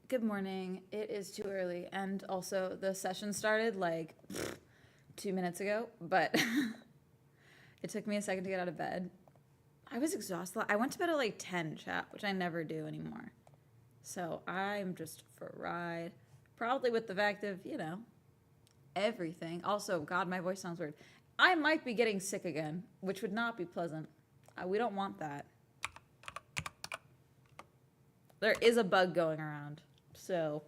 Good morning. It is too early, and also the session started like 2 minutes ago, but it took me a second to get out of bed. I was exhausted. I went to bed at like 10, chat, which I never do anymore. So I'm just for a ride. Probably with the fact of, everything. Also, God, my voice sounds weird. I might be getting sick again, which would not be pleasant. We don't want that. There is a bug going around, so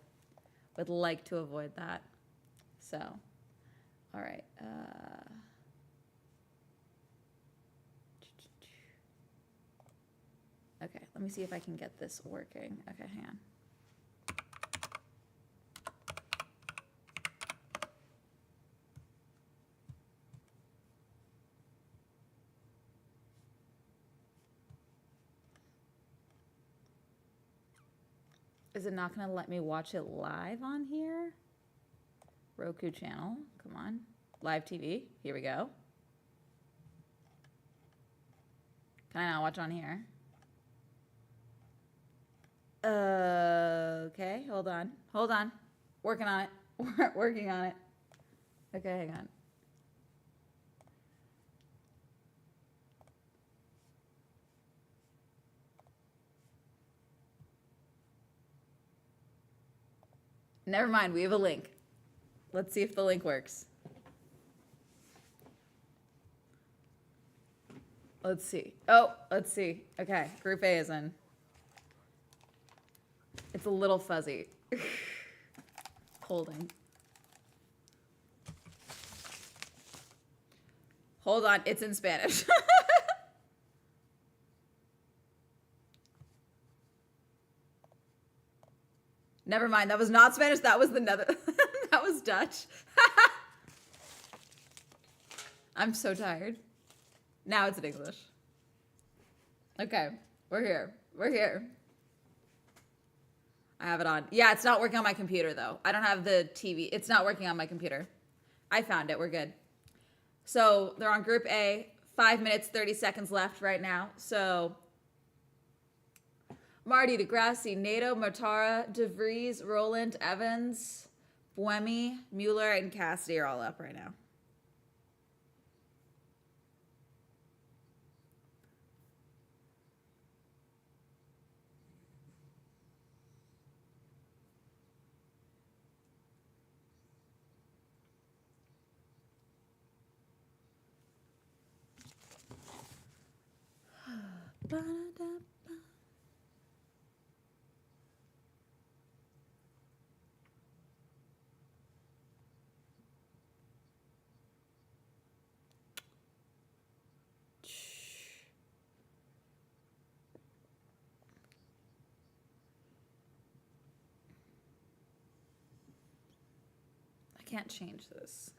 would like to avoid that. So, all right. Okay, let me see if I can get this working. Okay, hang on. Is it not going to let me watch it live on here? Roku channel, come on. Live TV, here we go. Can I not watch on here? Okay, hold on. Hold on. Working on it. Working on it. Okay, hang on. Never mind, we have a link. Let's see if the link works. Let's see. Oh, let's see. Okay, group A is in. It's a little fuzzy. Holding. Hold on, it's in Spanish. Never mind, that was not Spanish, that was the that was Dutch. I'm so tired. Now it's in English. Okay, we're here. We're here. I have it on. Yeah, it's not working on my computer though. I don't have the TV. It's not working on my computer. I found it. We're good. So they're on Group A. 5 minutes, 30 seconds left right now. So Marty, DeGrassi, Nato, Matara, DeVries, Roland, Evans, Buemi, Mueller, and Cassidy are all up right now. I can't change this.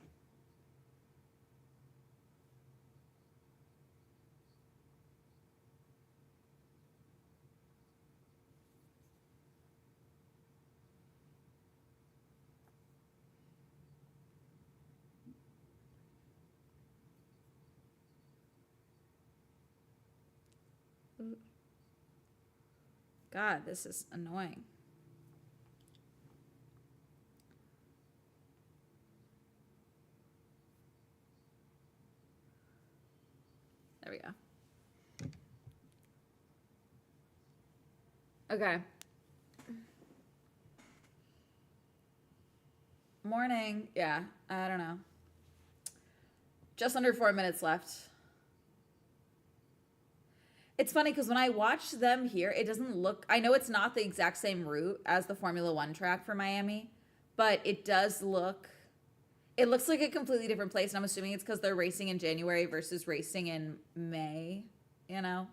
God, this is annoying. There we go. Okay. Morning. Yeah, I don't know. Just under 4 minutes left. It's funny because when I watch them here, it doesn't look, I know it's not the exact same route as the Formula One track for Miami, but it does look, it looks like a completely different place. And I'm assuming it's because they're racing in January versus racing in May, you know?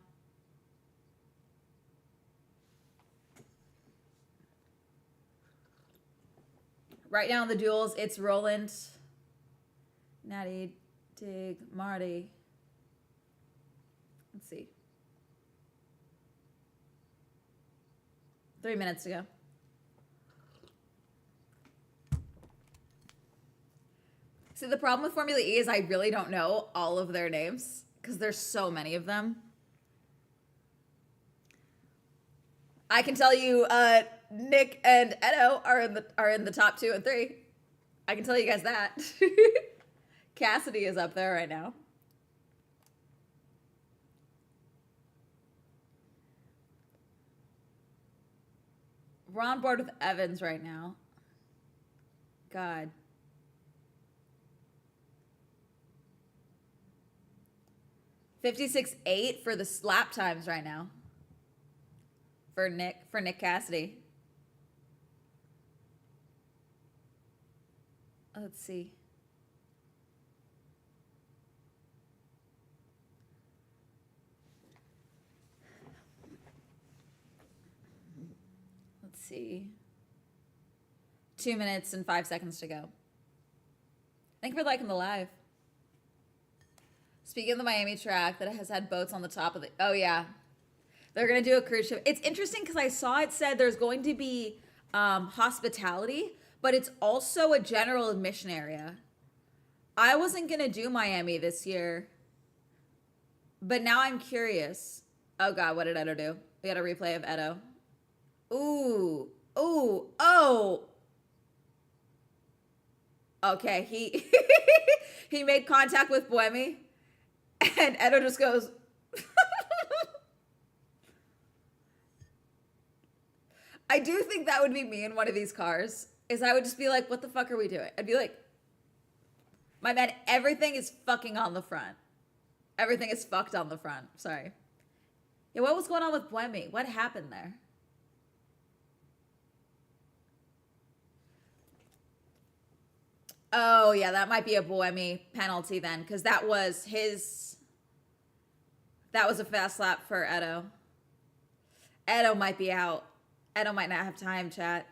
Right now in the duels, it's Roland, Natty, Dig, Marty. Let's see. 3 minutes to go. See, the problem with Formula E is I really don't know all of their names because there's so many of them. I can tell you Nick and Edo are in the top 2 and 3. I can tell you guys that. Cassidy is up there right now. We're on board with Evans right now. God. $56.8 for the slap times right now. For Nick Cassidy. Let's see. Let's see. 2 minutes and 5 seconds to go. Thank you for liking the live. Speaking of the Miami track that has had boats on the top of the... Oh, yeah. They're going to do a cruise ship. It's interesting because I saw it said there's going to be hospitality, but it's also a general admission area. I wasn't going to do Miami this year, but now I'm curious. Oh, God, what did Edo do? We got a replay of Edo. Ooh. Ooh. Oh. Okay, he he made contact with Buemi, and Edo just goes... I do think that would be me in one of these cars, is I would just be like, what the fuck are we doing? I'd be like, my man, everything is fucking on the front. Everything is fucked on the front. Sorry. Yeah, what was going on with Buemi? What happened there? Oh, yeah, that might be a Buemi penalty then, because that was his... That was a fast lap for Edo. Edo might be out. Edo might not have time, chat.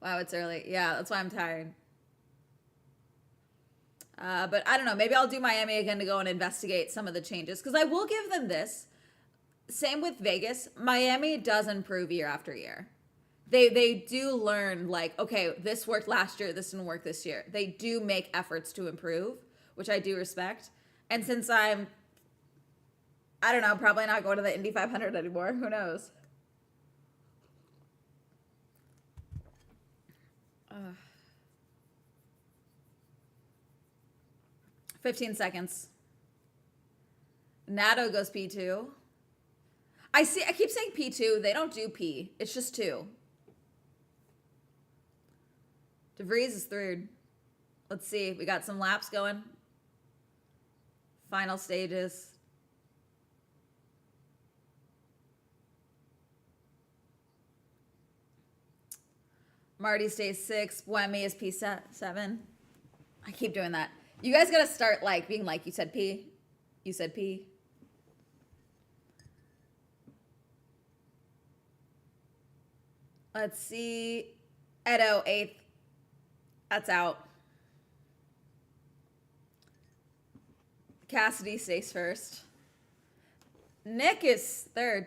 Wow, it's early. Yeah, that's why I'm tired. But I don't know. Maybe I'll do Miami again to go and investigate some of the changes. Because I will give them this. Same with Vegas. Miami does improve year after year. They do learn, like, okay, this worked last year. This didn't work this year. They do make efforts to improve, which I do respect. And since I don't know, probably not going to the Indy 500 anymore. Who knows? 15 seconds. Nato goes P2. I keep saying P2. They don't do P. It's just 2. DeVries is 3rd. Let's see. We got some laps going. Final stages. Marty stays 6. Buemi is P7. I keep doing that. You guys gotta start like being like, you said P. You said P. Let's see. Edo 8th. That's out. Cassidy stays 1st. Nick is 3rd.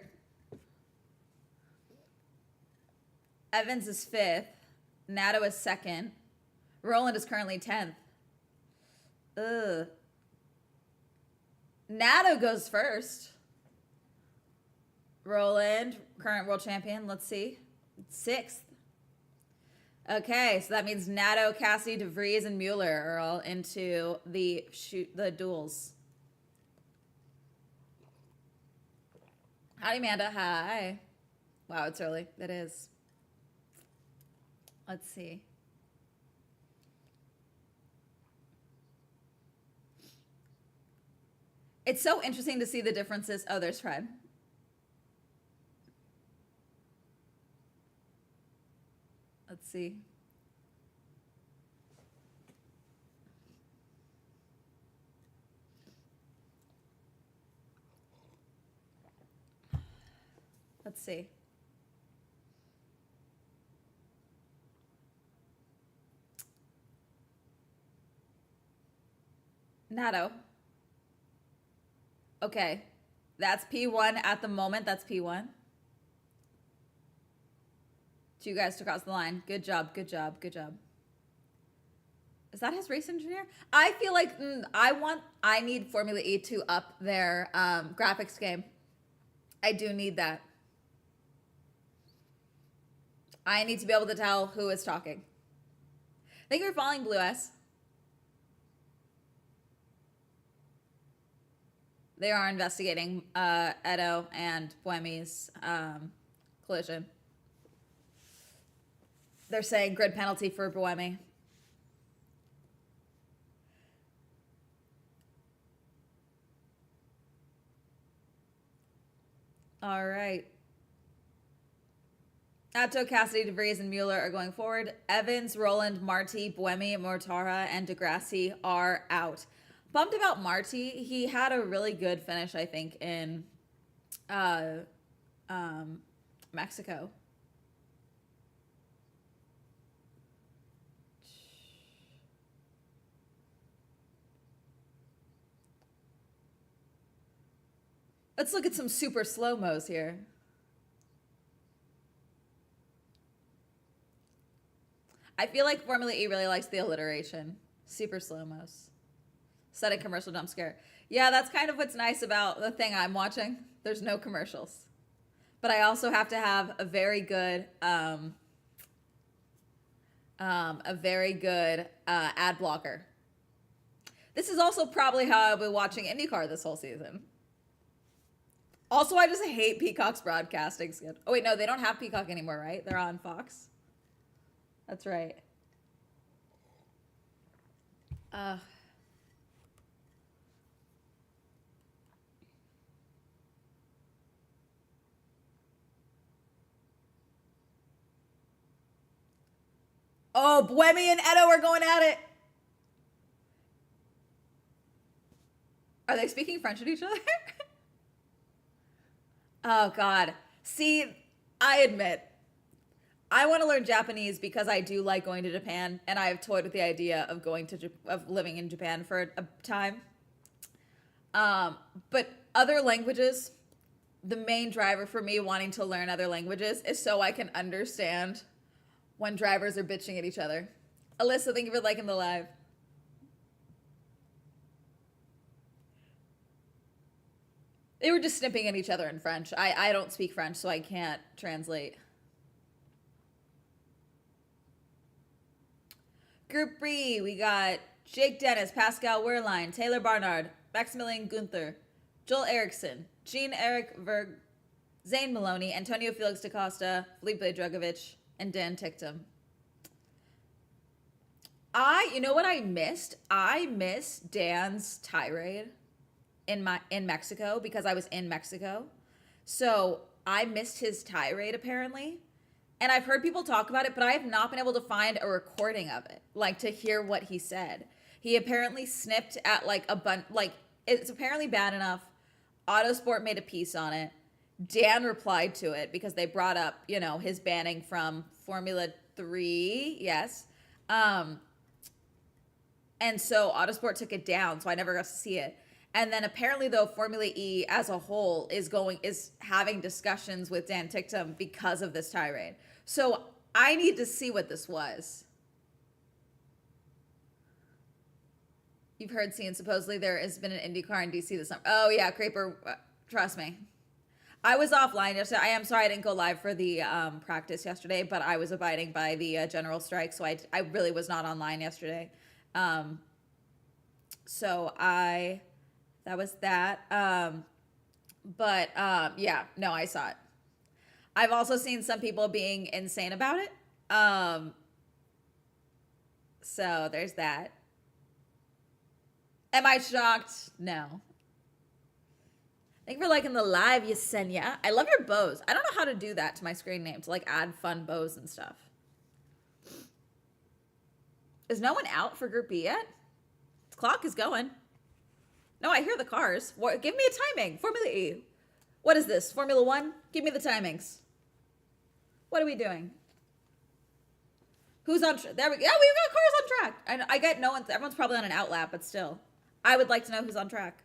Evans is 5th. Nato is 2nd. Roland is currently 10th. Ugh. Nato goes 1st. Roland, current world champion. Let's see. 6th. Okay, so that means Nato, Cassidy, DeVries, and Mueller are all into the duels. Howdy, Amanda. Hi. Wow, it's early. It is. Let's see. It's so interesting to see the differences. Oh, there's Fred. Let's see. Let's see. Nato. Okay. That's P1 at the moment. That's P1. 2 guys to cross the line. Good job. Good job. Good job. Is that his race engineer? I feel like I need Formula E to up their graphics game. I do need that. I need to be able to tell who is talking. Thank you for following, Blue S. They are investigating Edo and Buemi's collision. They're saying grid penalty for Buemi. All right. Atto, Cassidy, DeVries, and Mueller are going forward. Evans, Roland, Marty, Buemi, Mortara, and Degrassi are out. Bummed about Marty. He had a really good finish, I think, in Mexico. Let's look at some super slow-mos here. I feel like Formula E really likes the alliteration. Super slow-mos. Setting commercial jump scare. Yeah, that's kind of what's nice about the thing I'm watching. There's no commercials. But I also have to have a very good ad blocker. This is also probably how I'll be watching IndyCar this whole season. Also, I just hate Peacock's broadcasting schedule. Oh, wait, no, they don't have Peacock anymore, right? They're on Fox. That's right. Oh, Buemi and Edo are going at it. Are they speaking French at each other? Oh, God. See, I admit, I want to learn Japanese because I do like going to Japan, and I have toyed with the idea of of living in Japan for a time. But other languages, the main driver for me wanting to learn other languages is so I can understand when drivers are bitching at each other. Alyssa, thank you for liking the live. They were just snipping at each other in French. I don't speak French, so I can't translate. Group B, we got Jake Dennis, Pascal Wehrlein, Taylor Barnard, Maximilian Gunther, Joel Eriksson, Jean-Eric Verg, Zane Maloney, Antonio Felix da Costa, Felipe Drugovich, and Dan Ticktum. You know what I missed? I missed Dan's tirade in Mexico because I was in Mexico. So I missed his tirade apparently. And I've heard people talk about it, but I have not been able to find a recording of it, like to hear what he said. He apparently snipped at like a bunch, like it's apparently bad enough. Autosport made a piece on it. Dan replied to it because they brought up, you know, his banning from Formula 3. Yes. And so Autosport took it down, so I never got to see it. And then apparently, though, Formula E as a whole is having discussions with Dan Ticktum because of this tirade. So I need to see what this was. You've heard, seen, supposedly there has been an IndyCar in DC this summer. Oh yeah, Craper, trust me. I was offline yesterday. I am sorry I didn't go live for the practice yesterday, but I was abiding by the general strike, so I really was not online yesterday. So that was that. Yeah, no, I saw it. I've also seen some people being insane about it. So there's that. Am I shocked? No. Thank you for liking the live, Yesenia. I love your bows. I don't know how to do that to my screen name, to like add fun bows and stuff. Is no one out for Group B yet? The clock is going. No, I hear the cars. Give me a timing. Formula E. What is this? Formula 1? Give me the timings. What are we doing? Who's on track? There we go. Yeah, we've got cars on track. I get no one. Everyone's probably on an outlap, but still. I would like to know who's on track.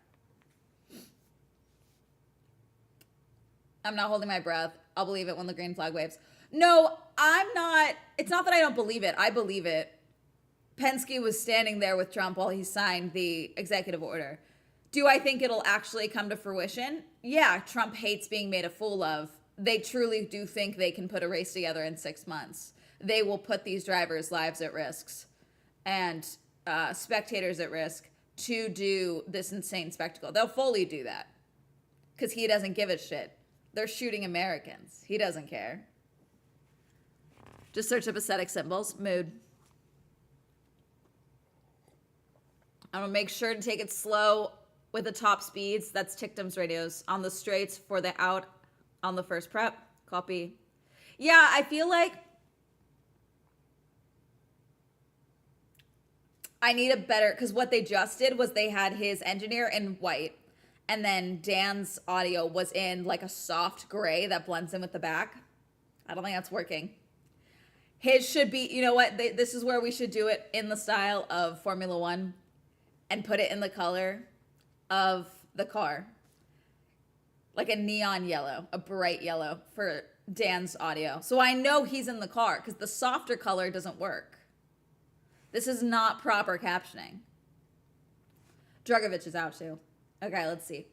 I'm not holding my breath. I'll believe it when the green flag waves. No, I'm not. It's not that I don't believe it. I believe it. Penske was standing there with Trump while he signed the executive order. Do I think it'll actually come to fruition? Yeah, Trump hates being made a fool of they truly do think they can put a race together in 6 months. They will put these drivers' lives at risks and spectators at risk to do this insane spectacle. They'll fully do that because he doesn't give a shit. They're shooting Americans. He doesn't care. Just search up aesthetic symbols. Mood. I'm going to make sure to take it slow with the top speeds. That's Tictum's radios. On the straights for the out on the first prep. Copy. Yeah, I feel like I need a better, because what they just did was they had his engineer in white, and then Dan's audio was in like a soft gray that blends in with the back. I don't think that's working. His should be, you know what, this is where we should do it in the style of Formula One and put it in the color of the car. Like a neon yellow, a bright yellow for Dan's audio. So I know he's in the car because the softer color doesn't work. This is not proper captioning. Drogovic is out too. Okay, let's see.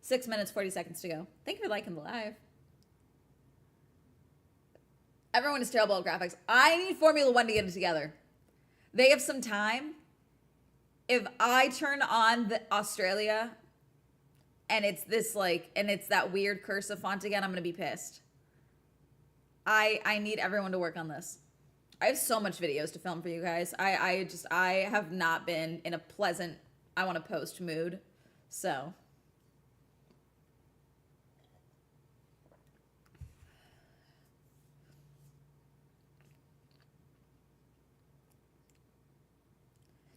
6 minutes, 40 seconds to go. Thank you for liking the live. Everyone is terrible at graphics. I need Formula One to get it together. They have some time. If I turn on the Australia and it's this like, and it's that weird cursive font again, I'm going to be pissed. I need everyone to work on this. I have so much videos to film for you guys. I have not been in a pleasant, I want to post mood. So.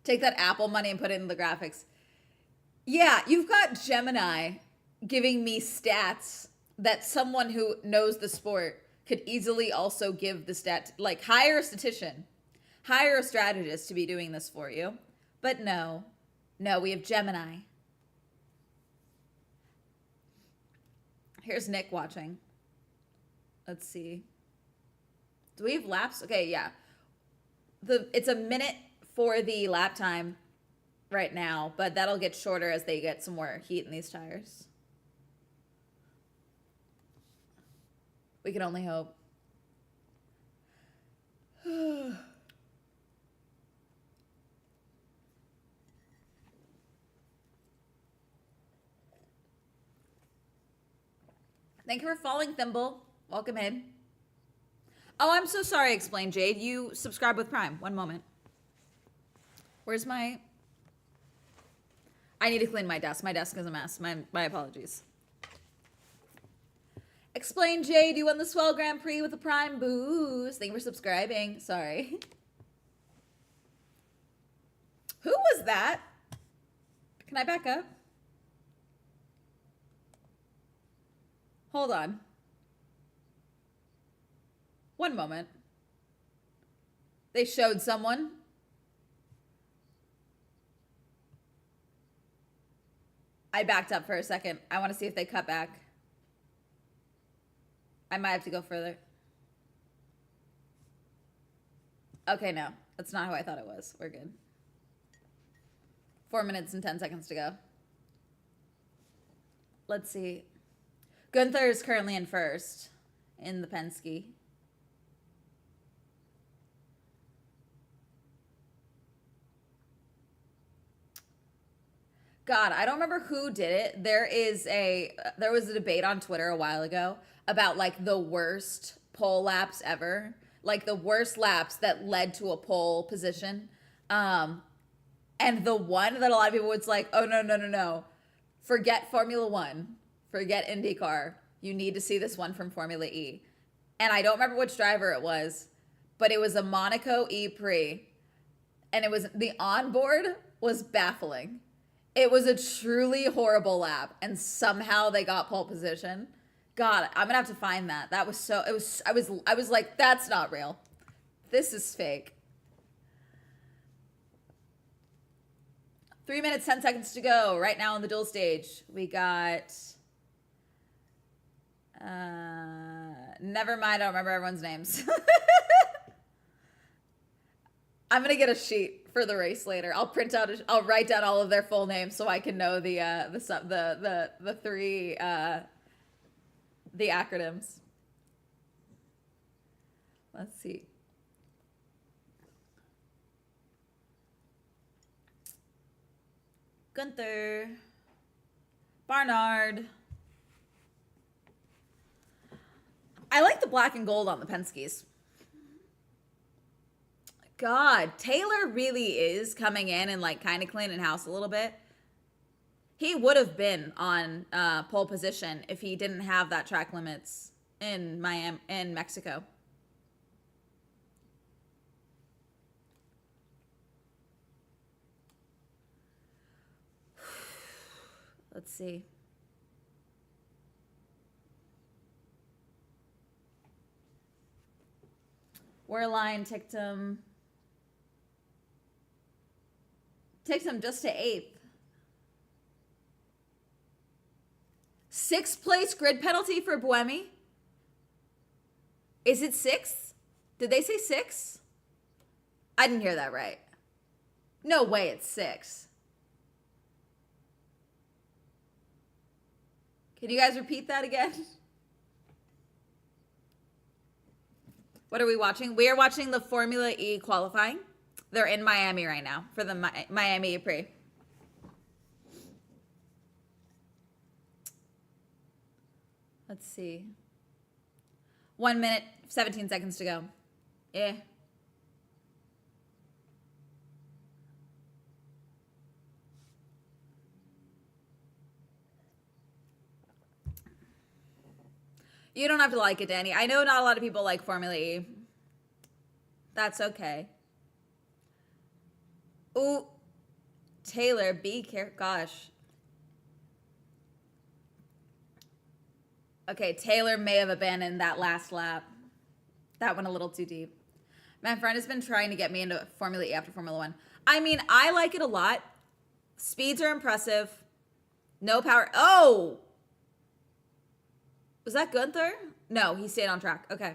Take that Apple money and put it in the graphics. Yeah, you've got Gemini giving me stats that someone who knows the sport could easily also give the stat. Like, hire a statistician, hire a strategist to be doing this for you. But no, we have Gemini. Here's Nick watching. Let's see. Do we have laps? Okay, yeah. It's a minute for the lap time right now, but that'll get shorter as they get some more heat in these tires. We can only hope. Thank you for following, Thimble. Welcome in. Oh, I'm so sorry, Explain Jade. You subscribe with Prime. One moment. Where's my... I need to clean my desk. My desk is a mess. My apologies. Explain Jade, you won the Swell Grand Prix with a Prime boost. Thank you for subscribing. Sorry. Who was that? Can I back up? Hold on. One moment. They showed someone. I backed up for a second. I want to see if they cut back. I might have to go further. Okay, no. That's not how I thought it was. We're good. 4 minutes and 10 seconds to go. Let's see. Gunther is currently in first in the Penske. God, I don't remember who did it. There was a debate on Twitter a while ago about like the worst pole laps ever, like the worst laps that led to a pole position. And the one that a lot of people was like, oh, no. Forget Formula One. Forget IndyCar. You need to see this one from Formula E. And I don't remember which driver it was, but it was a Monaco E-Prix. And it was, the onboard was baffling. It was a truly horrible lap, and somehow they got pole position. God, I'm gonna have to find that. That was so, I was like, that's not real. This is fake. 3 minutes, 10 seconds to go. Right now on the dual stage, we got, never mind, I don't remember everyone's names. I'm gonna get a sheet for the race later. I'll write down all of their full names so I can know the three the acronyms. Let's see. Gunther. Barnard. I like the black and gold on the Penske's. God, Taylor really is coming in and like kind of cleaning house a little bit. He would have been on pole position if he didn't have that track limits in Mexico. Let's see. Wehrlein ticked him just to 8th. 6th place grid penalty for Buemi. Is it 6th? Did they say 6? I didn't hear that right. No way it's 6. Can you guys repeat that again? What are we watching? We are watching the Formula E qualifying. They're in Miami right now for the Miami E-Prix. Let's see. 1 minute, 17 seconds to go. Yeah. You don't have to like it, Danny. I know not a lot of people like Formula E. That's okay. Ooh. Taylor, be careful. Gosh. Okay, Taylor may have abandoned that last lap. That went a little too deep. My friend has been trying to get me into Formula E after Formula 1. I mean, I like it a lot. Speeds are impressive. No power. Oh! Was that Gunther? No, he stayed on track. Okay.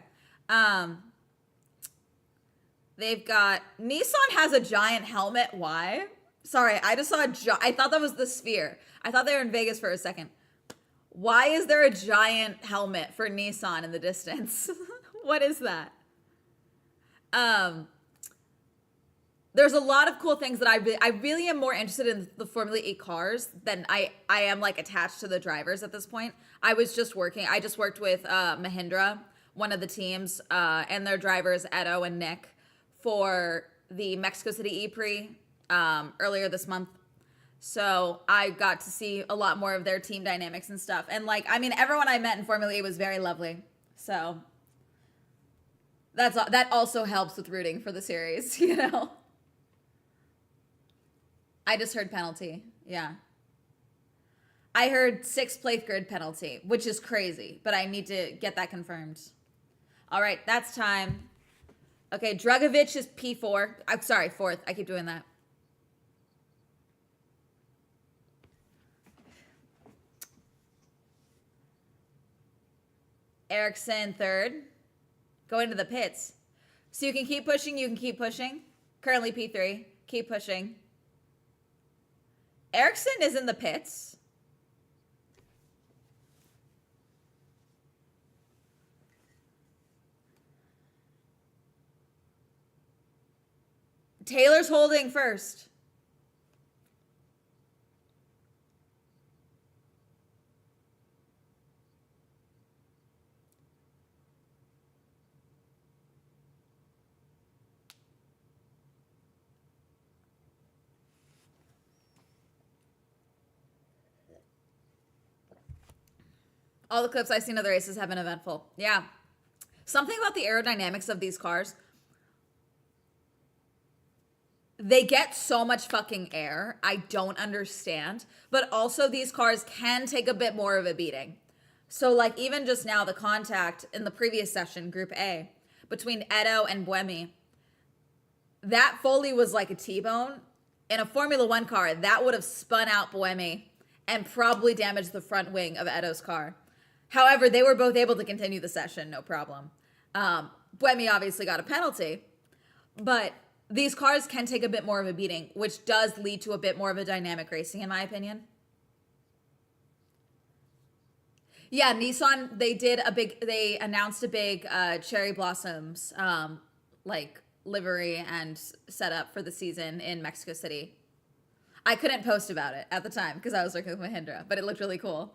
They've got... Nissan has a giant helmet. Why? Sorry, I just saw I thought that was the Sphere. I thought they were in Vegas for a second. Why is there a giant helmet for Nissan in the distance? What is that? There's a lot of cool things that I really am more interested in the Formula E cars than I am like attached to the drivers at this point. I just worked with Mahindra, one of the teams, and their drivers, Edo and Nick, for the Mexico City E-Prix earlier this month. So I got to see a lot more of their team dynamics and stuff. And like, I mean, everyone I met in Formula E was very lovely. So that also helps with rooting for the series, you know? I just heard penalty. Yeah. I heard 6th place grid penalty, which is crazy, but I need to get that confirmed. All right, that's time. Okay, Dragovic is P4. I'm sorry, 4th. I keep doing that. Ericsson 3rd. Going to the pits. So you can keep pushing, you can keep pushing. Currently P3. Keep pushing. Ericsson is in the pits. Taylor's holding first. All the clips I've seen of the races have been eventful. Yeah. Something about the aerodynamics of these cars. They get so much fucking air. I don't understand. But also these cars can take a bit more of a beating. So like even just now, the contact in the previous session, Group A, between Edo and Buemi, that fully was like a T-bone. In a Formula 1 car, that would have spun out Buemi and probably damaged the front wing of Edo's car. However, they were both able to continue the session, no problem. Buemi obviously got a penalty, but these cars can take a bit more of a beating, which does lead to a bit more of a dynamic racing, in my opinion. Yeah, Nissan, they announced a big cherry blossoms like livery and setup for the season in Mexico City. I couldn't post about it at the time because I was working with Mahindra, but it looked really cool.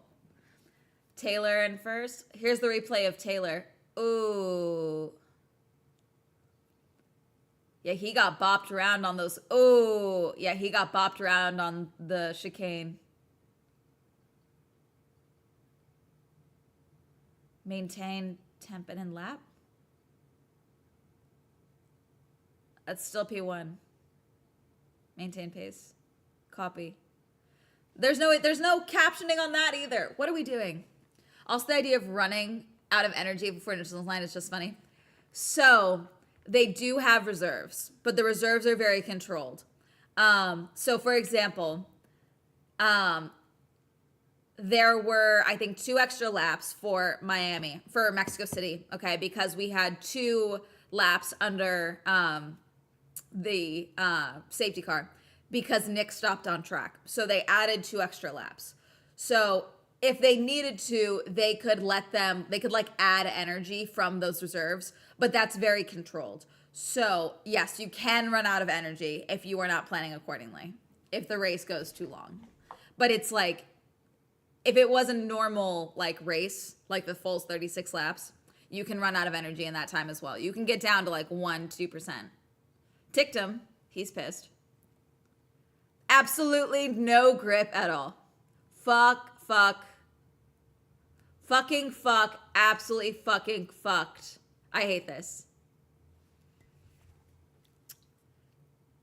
Taylor in first. Here's the replay of Taylor. Ooh. Yeah, he got bopped around on those. Ooh. Yeah, he got bopped around on the chicane. Maintain temp and in lap. That's still P1. Maintain pace. Copy. There's no captioning on that either. What are we doing? Also, the idea of running out of energy before initial line is just funny. So they do have reserves, but the reserves are very controlled. So for example, there were, I think, 2 extra laps for Mexico City, okay, because we had 2 laps under the safety car because Nick stopped on track. So they added 2 extra laps. So if they needed to, they could like add energy from those reserves, but that's very controlled. So yes, you can run out of energy if you are not planning accordingly, if the race goes too long. But it's like, if it was a normal like race, like the full 36 laps, you can run out of energy in that time as well. You can get down to like 1-2%. Ticked him. He's pissed. Absolutely no grip at all. Fucking fuck. Absolutely fucking fucked. I hate this.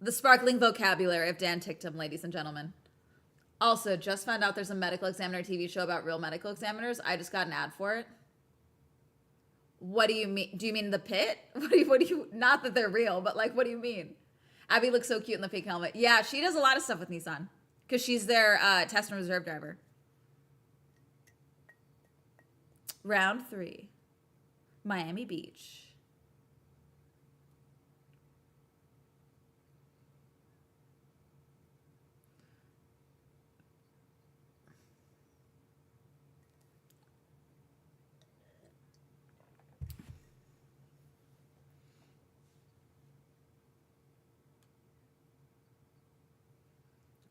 The sparkling vocabulary of Dan Ticktum, ladies and gentlemen. Also, just found out there's a medical examiner TV show about real medical examiners. I just got an ad for it. What do you mean? Do you mean the pit? What do you, not that they're real, but like, what do you mean? Abby looks so cute in the pink helmet. Yeah, she does a lot of stuff with Nissan because she's their test and reserve driver. Round 3, Miami Beach.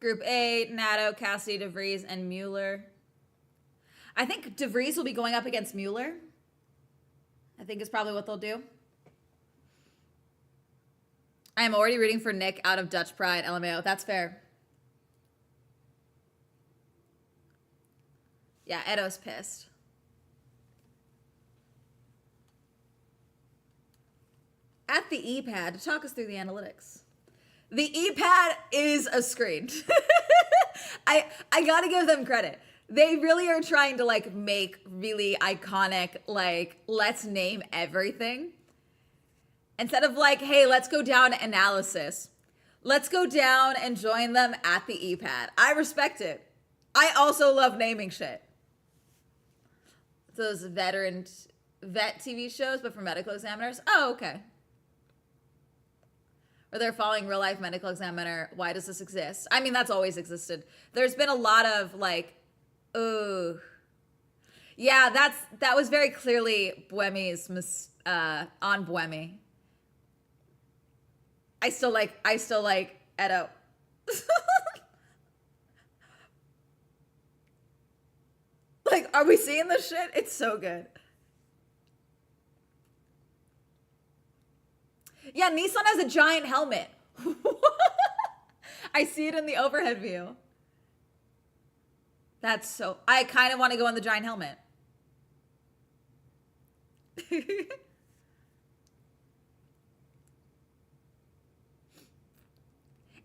Group A, Nato, Cassidy, DeVries, and Mueller. I think DeVries will be going up against Mueller. I think is probably what they'll do. I am already rooting for Nick out of Dutch Pride, LMAO. That's fair. Yeah, Edo's pissed. At the E-Pad, to talk us through the analytics. The E-Pad is a screen. I gotta give them credit. They really are trying to like make really iconic, like, let's name everything. Instead of like, hey, let's go down analysis. Let's go down and join them at the E-Pad. I respect it. I also love naming shit. Those vet TV shows, but for medical examiners. Oh, okay. Or they're following real life medical examiner. Why does this exist? I mean, that's always existed. There's been a lot of like, oh, yeah, that was very clearly Buemi's on Buemi. I still like Edo. Like, are we seeing this shit? It's so good. Yeah, Nissan has a giant helmet. I see it in the overhead view. That's so... I kind of want to go on the giant helmet.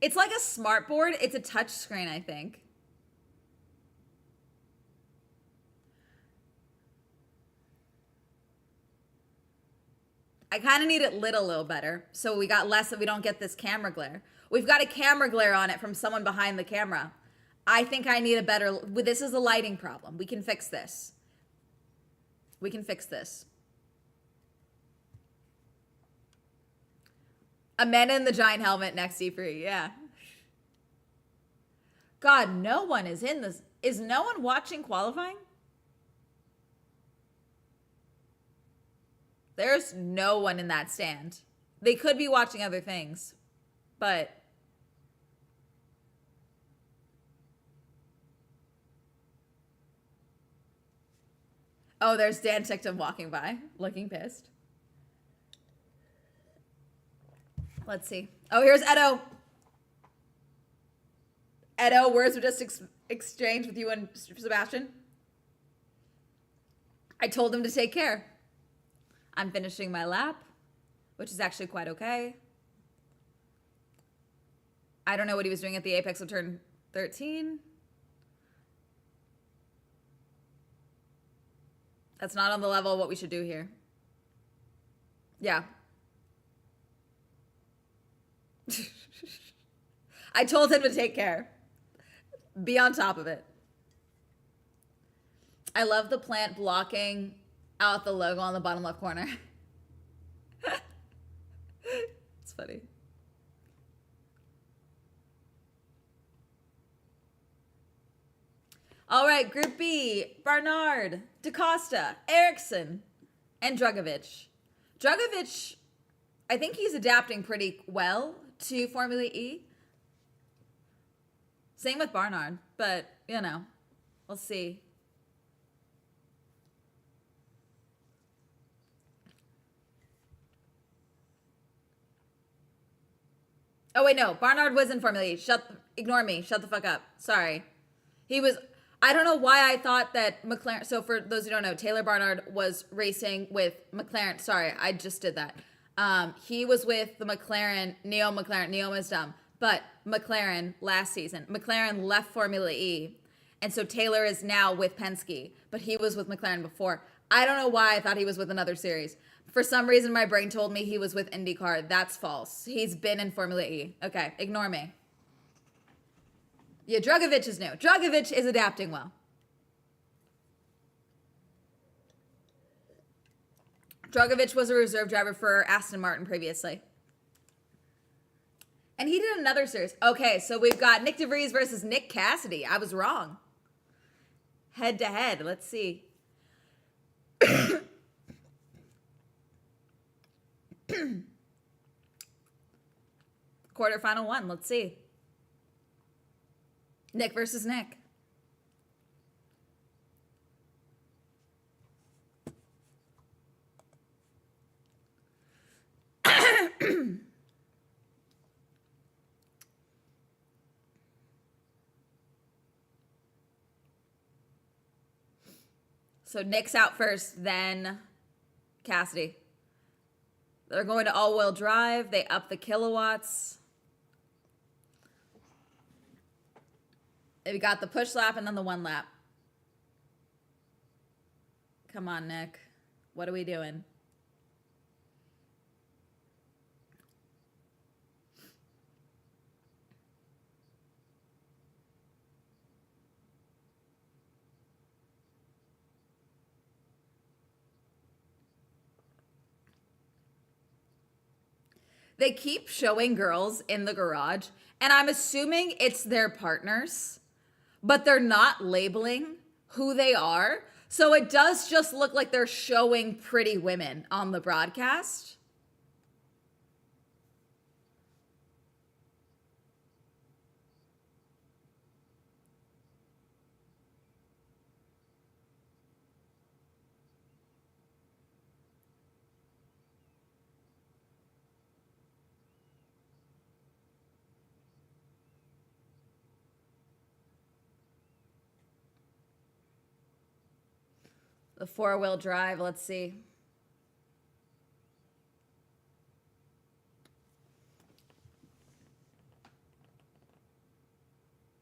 It's like a smart board. It's a touch screen, I think. I kind of need it lit a little better so we got less, so we don't get this camera glare. We've got a camera glare on it from someone behind the camera. I think I need a better, this is a lighting problem. We can fix this. We can fix this. Amanda in the giant helmet next to E-Prix, yeah. God, no one is in this. Is no one watching qualifying? There's no one in that stand. They could be watching other things, but oh, there's Dan Tickton walking by, looking pissed. Let's see. Oh, here's Edo. Edo, words were just exchanged with you and Sebastian. I told him to take care. I'm finishing my lap, which is actually quite okay. I don't know what he was doing at the Apex of turn 13. That's not on the level of what we should do here. Yeah. I told him to take care. Be on top of it. I love the plant blocking out the logo on the bottom left corner. It's funny. All right, Group B, Barnard, DaCosta, Eriksson, and Drugovich. Drugovich, I think he's adapting pretty well to Formula E. Same with Barnard, but, you know, we'll see. Oh, wait, no. Barnard was in Formula E. Ignore me. Shut the fuck up. Sorry. He was... I don't know why I thought that McLaren... So for those who don't know, Taylor Barnard was racing with McLaren. Sorry, I just did that. He was with the McLaren, Neo is dumb. But McLaren last season. McLaren left Formula E. And so Taylor is now with Penske. But he was with McLaren before. I don't know why I thought he was with another series. For some reason, my brain told me he was with IndyCar. That's false. He's been in Formula E. Okay, ignore me. Yeah, Drugovich is new. Drugovich is adapting well. Drugovich was a reserve driver for Aston Martin previously. And he did another series. Okay, so we've got Nick DeVries versus Nick Cassidy. I was wrong. Head to head. Let's see. Quarterfinal one. Let's see. Nick versus Nick. So Nick's out first, then Cassidy. They're going to all-wheel drive. They up the kilowatts. We got the push lap and then the one lap. Come on, Nick. What are we doing? They keep showing girls in the garage, and I'm assuming it's their partners, but they're not labeling who they are. So it does just look like they're showing pretty women on the broadcast. The four-wheel drive, let's see.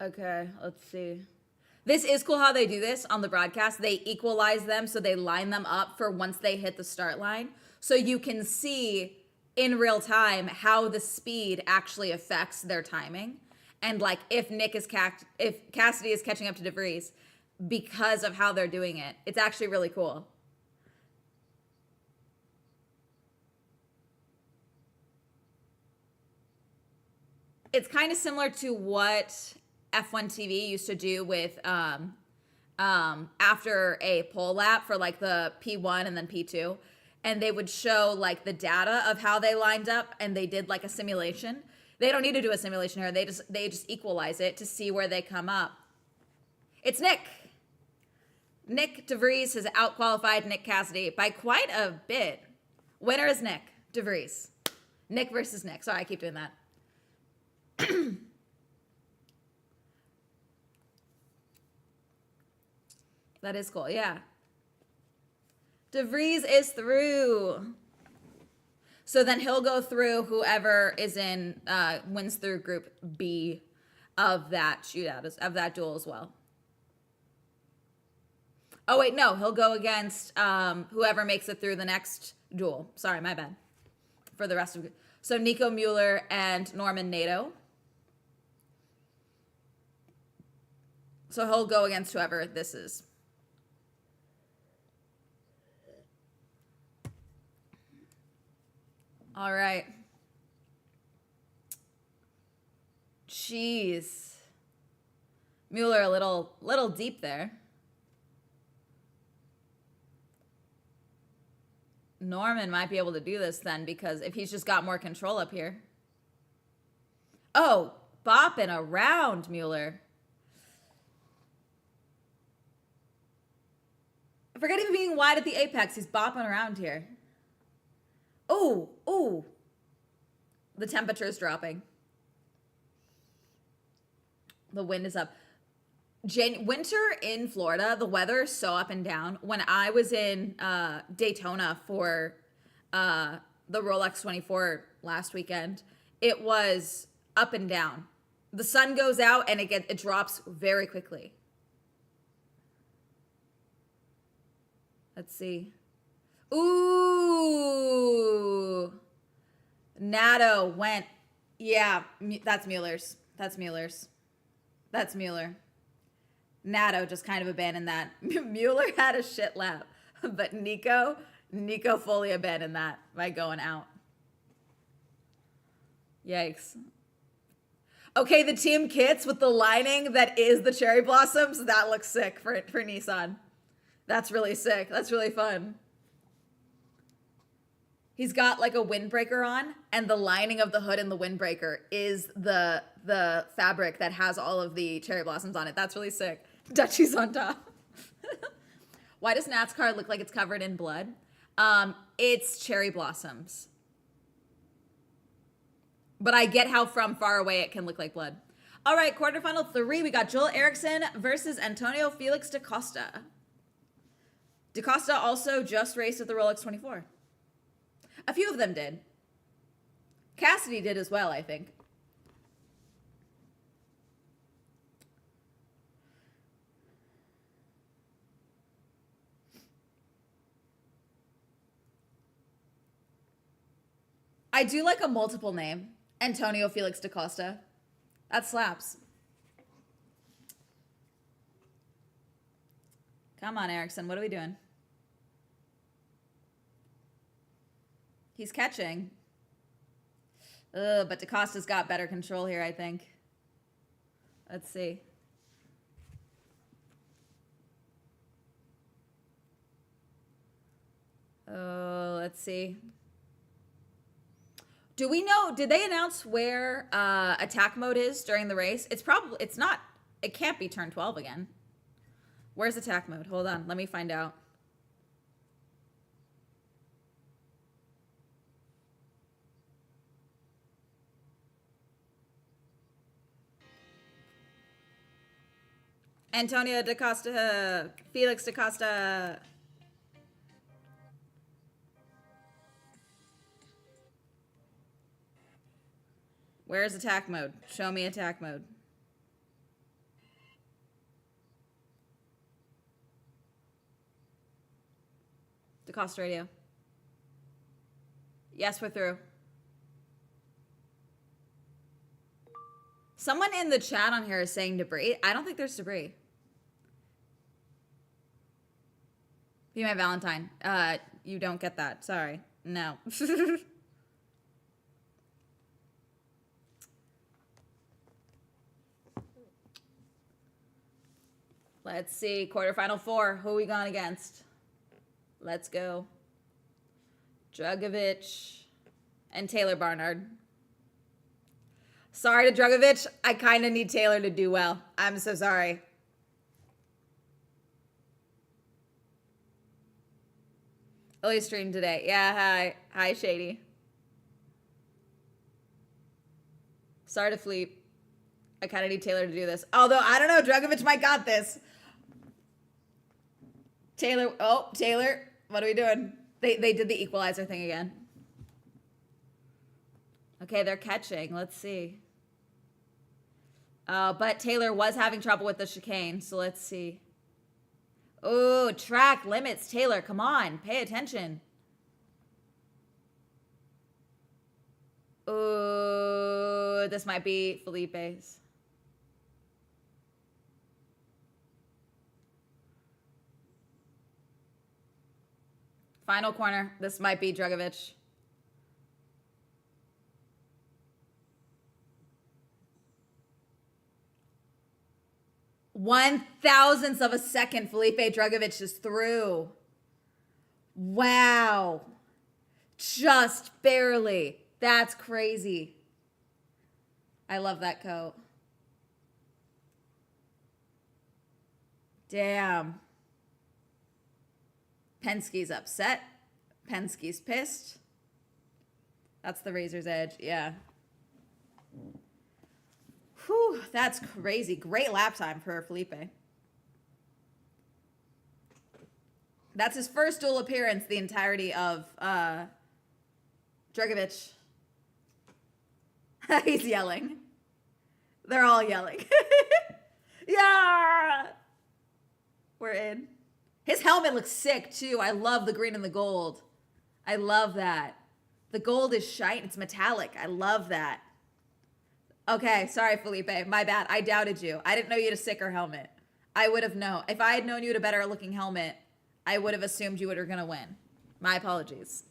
Okay, let's see. This is cool how they do this on the broadcast. They equalize them, so they line them up for once they hit the start line. So you can see in real time how the speed actually affects their timing. And like if if Cassidy is catching up to DeVries, because of how they're doing it. It's actually really cool. It's kind of similar to what F1 TV used to do with after a pole lap for like the P1 and then P2. and they would show like the data of how they lined up, and they did like a simulation. They don't need to do a simulation here. They just equalize it to see where they come up. It's Nick. Nick DeVries has outqualified Nick Cassidy by quite a bit. Winner is Nick DeVries. Nick versus Nick. Sorry, I keep doing that. That is cool, yeah. DeVries is through. So then he'll go through whoever is in, wins through group B of that shootout, of that duel as well. Oh, wait, no, he'll go against whoever makes it through the next duel. Sorry, my bad. For the rest of it. So Nico Mueller and Norman Nato. So he'll go against whoever this is. All right. Jeez. Mueller a little deep there. Norman might be able to do this then, because if he's just got more control up here. Oh, bopping around Mueller. Forget even being wide at the apex. He's bopping around here. Oh, oh. The temperature is dropping. The wind is up. Winter in Florida, the weather is so up and down. When I was in Daytona for the Rolex 24 last weekend, it was up and down. The sun goes out and it drops very quickly. Let's see. Ooh. Nato went. Yeah, that's Mueller's. That's Mueller's. That's Mueller. Nato just kind of abandoned that. Mueller had a shit lap, but Nico fully abandoned that by going out. Yikes. Okay, the team kits with the lining that is the cherry blossoms, that looks sick for Nissan. That's really sick. That's really fun. He's got like a windbreaker on, and the lining of the hood in the windbreaker is the fabric that has all of the cherry blossoms on it. That's really sick. Dutchies on top. Why does Nat's car look like it's covered in blood? It's cherry blossoms. But I get how from far away it can look like blood. All right, quarterfinal 3. We got Joel Eriksson versus Antonio Felix da Costa. Da Costa also just raced at the Rolex 24. A few of them did. Cassidy did as well, I think. I do like a multiple name. Antonio Felix da Costa. That slaps. Come on, Erickson. What are we doing? He's catching. Ugh, but DaCosta's got better control here, I think. Let's see. Oh, let's see. Do we know, did they announce where attack mode is during the race? It's not, it can't be turn 12 again. Where's attack mode? Hold on, let me find out. Antonio da Costa, Felix da Costa. Where's attack mode? Show me attack mode. Da Costa radio. Yes, we're through. Someone in the chat on here is saying debris. I don't think there's debris. Be my Valentine. You don't get that. Sorry. No. Let's see. Quarterfinal 4. Who are we going against? Let's go. Drugovich and Taylor Barnard. Sorry to Drugovich. I kind of need Taylor to do well. I'm so sorry. Early stream today. Yeah, hi. Hi, Shady. Sorry to Fleep. I kind of need Taylor to do this. Although, I don't know. Drugovich might got this. Taylor. Oh, Taylor. What are we doing? They did the equalizer thing again. Okay, they're catching. Let's see. But Taylor was having trouble with the chicane, so let's see. Oh, track limits. Taylor, come on. Pay attention. Oh, this might be Felipe's. Final corner. This might be Drugovich. One thousandth of a second, Felipe Drugovich is through. Wow. Just barely. That's crazy. I love that coat. Damn. Penske's upset. Penske's pissed. That's the razor's edge, yeah. Whew, that's crazy. Great lap time for Felipe. That's his first dual appearance the entirety of Drugovich. He's yelling. They're all yelling. Yeah! We're in. His helmet looks sick, too. I love the green and the gold. I love that. The gold is shiny. It's metallic. I love that. Okay, sorry, Felipe. My bad. I doubted you. I didn't know you had a sicker helmet. I would have known. If I had known you had a better looking helmet, I would have assumed you were going to win. My apologies.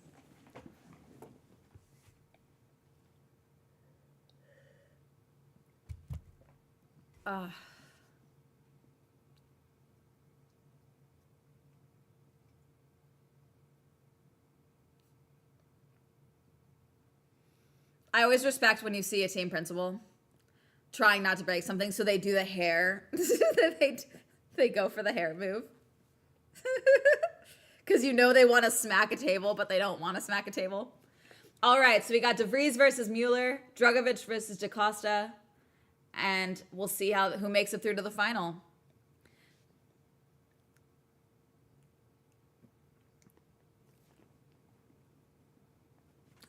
I always respect when you see a team principal trying not to break something, so they do the hair. they go for the hair move. Because you know they want to smack a table, but they don't want to smack a table. All right, so we got DeVries versus Mueller, Drugovich versus DaCosta, and we'll see who makes it through to the final.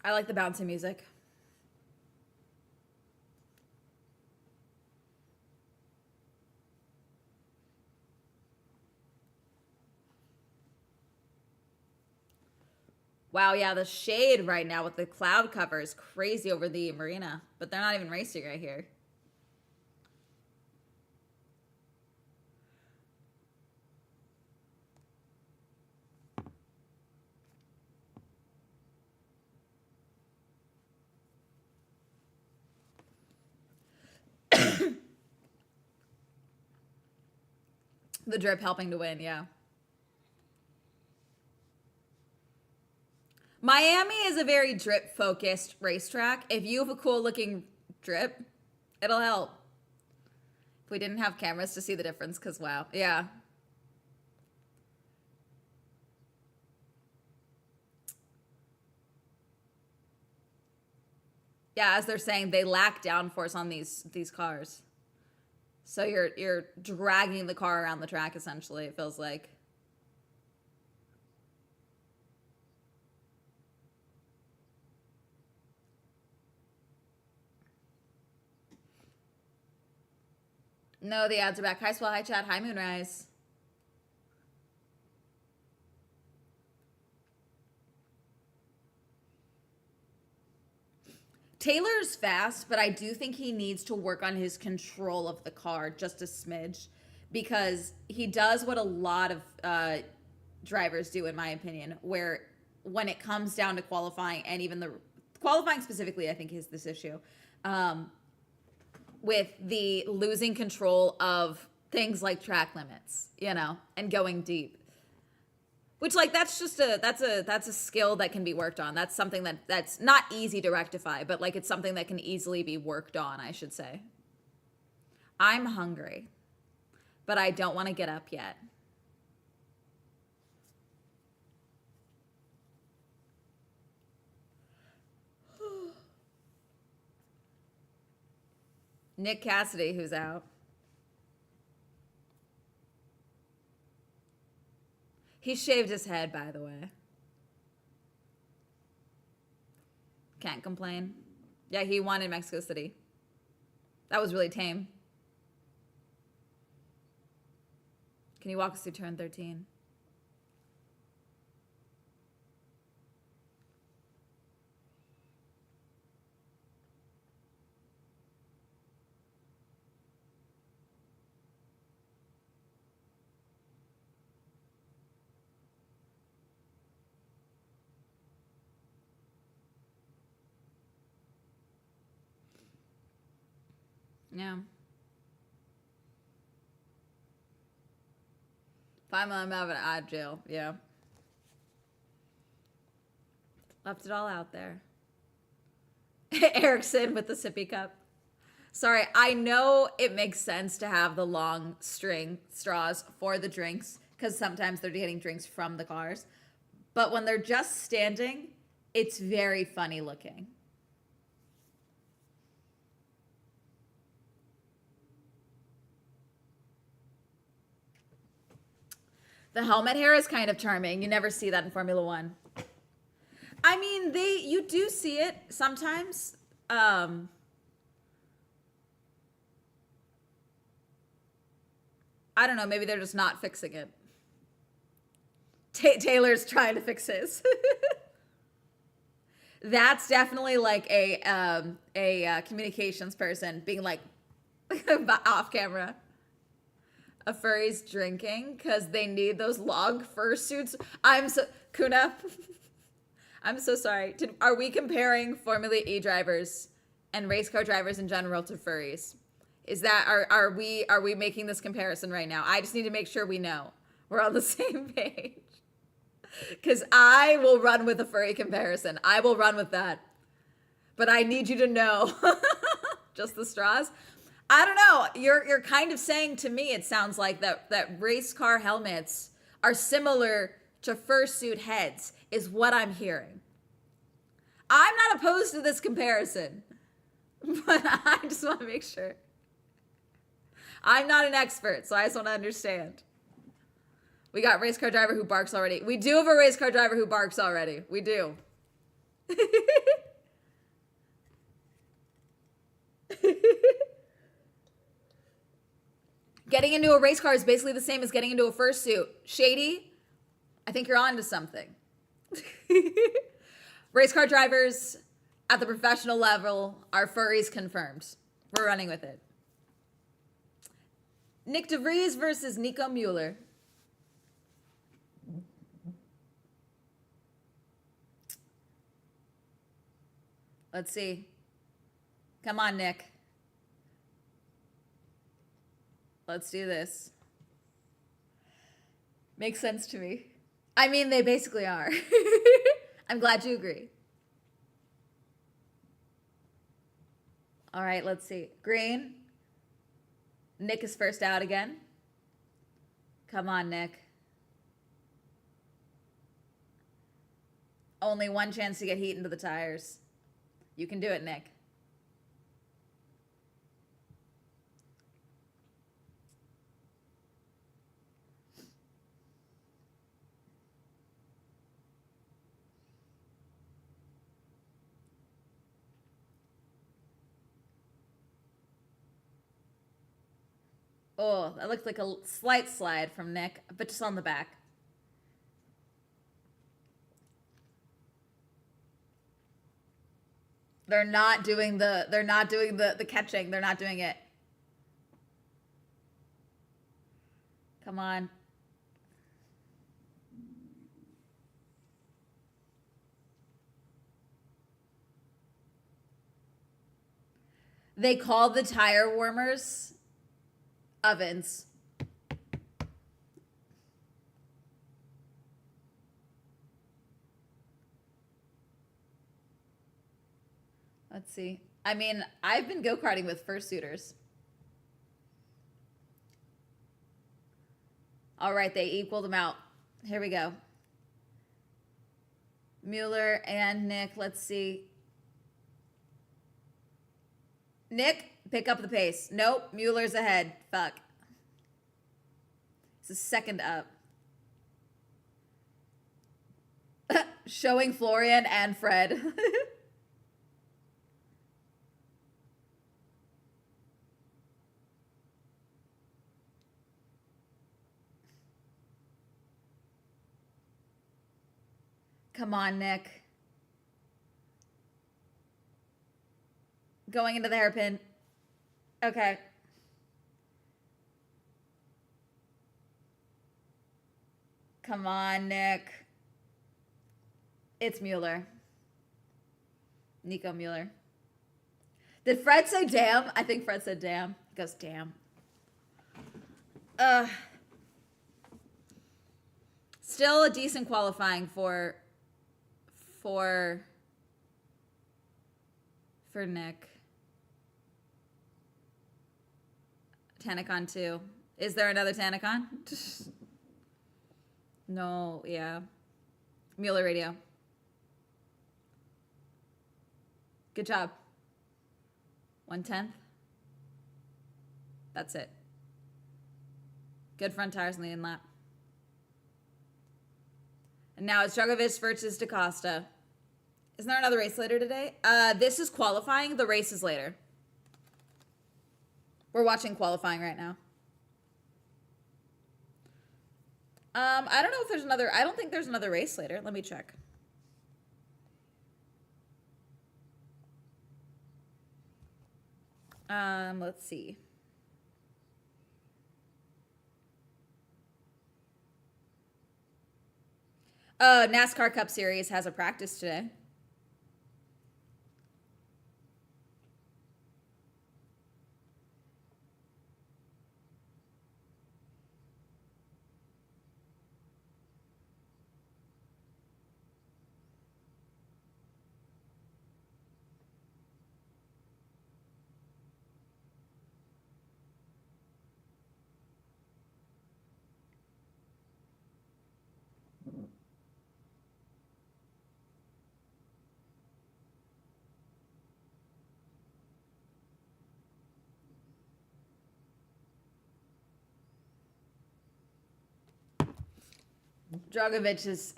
I like the bouncy music. Wow, yeah, the shade right now with the cloud cover is crazy over the marina, but they're not even racing right here. The drip helping to win, yeah. Miami is a very drip-focused racetrack. If you have a cool-looking drip, it'll help. If we didn't have cameras to see the difference, because wow, yeah. Yeah, as they're saying, they lack downforce on these cars. So you're dragging the car around the track, essentially, it feels like. No, the ads are back. Hi, Swell. Hi, Chad. Hi, Moonrise. Taylor's fast, but I do think he needs to work on his control of the car just a smidge, because he does what a lot of drivers do, in my opinion, where when it comes down to qualifying, and even the qualifying specifically, I think is this issue, with the losing control of things like track limits, you know, and going deep. Which, like, that's a skill that can be worked on. That's something that's not easy to rectify, but like it's something that can easily be worked on, I should say. I'm hungry, but I don't want to get up yet. Nick Cassidy, who's out. He shaved his head, by the way. Can't complain. Yeah, he won in Mexico City. That was really tame. Can you walk us through turn 13? Yeah. I'm out of odd jail. Yeah. Left it all out there. Erickson with the sippy cup. Sorry, I know it makes sense to have the long string straws for the drinks because sometimes they're getting drinks from the cars. But when they're just standing, it's very funny looking. The helmet hair is kind of charming. You never see that in Formula One. I mean, you do see it sometimes. I don't know. Maybe they're just not fixing it. Taylor's trying to fix his. That's definitely like a communications person being like off camera. A furry's drinking because they need those log fursuits. Kuna, I'm so sorry. Are we comparing Formula E drivers and race car drivers in general to furries? Is that are we making this comparison right now? I just need to make sure we know we're on the same page. Because I will run with a furry comparison. I will run with that. But I need you to know just the straws. I don't know. You're kind of saying to me, it sounds like that race car helmets are similar to fursuit heads is what I'm hearing. I'm not opposed to this comparison, but I just want to make sure. I'm not an expert, so I just want to understand. We got race car driver who barks already. We do have a race car driver who barks already. We do. Getting into a race car is basically the same as getting into a fursuit. Shady, I think you're on to something. Race car drivers at the professional level are furries confirmed. We're running with it. Nick DeVries versus Nico Mueller. Let's see. Come on, Nick. Let's do this. Makes sense to me. I mean, they basically are. I'm glad you agree. All right, let's see. Green. Nick is first out again. Come on, Nick. Only one chance to get heat into the tires. You can do it, Nick. Oh, that looked like a slight slide from Nick, but just on the back. They're not doing the catching. They're not doing it. Come on. They call the tire warmers ovens. Let's see. I mean, I've been go-karting with fursuiters. All right, they equaled them out. Here we go. Mueller and Nick, let's see. Nick, pick up the pace. Nope, Mueller's ahead. Fuck. It's a second up. Showing Florian and Fred. Come on, Nick. Going into the hairpin. Okay. Come on, Nick. It's Mueller. Nico Mueller. Did Fred say damn? I think Fred said damn. He goes, damn. Still a decent qualifying for Nick. Tanacon 2. Is there another Tanacon? No, yeah. Mueller radio. Good job. 1/10. That's it. Good front tires in the in lap. And now it's Djokovic versus DaCosta. Isn't there another race later today? This is qualifying. The race is later. We're watching qualifying right now. I don't know if there's another. I don't think there's another race later. Let me check. Let's see. NASCAR Cup Series has a practice today. Djokovic is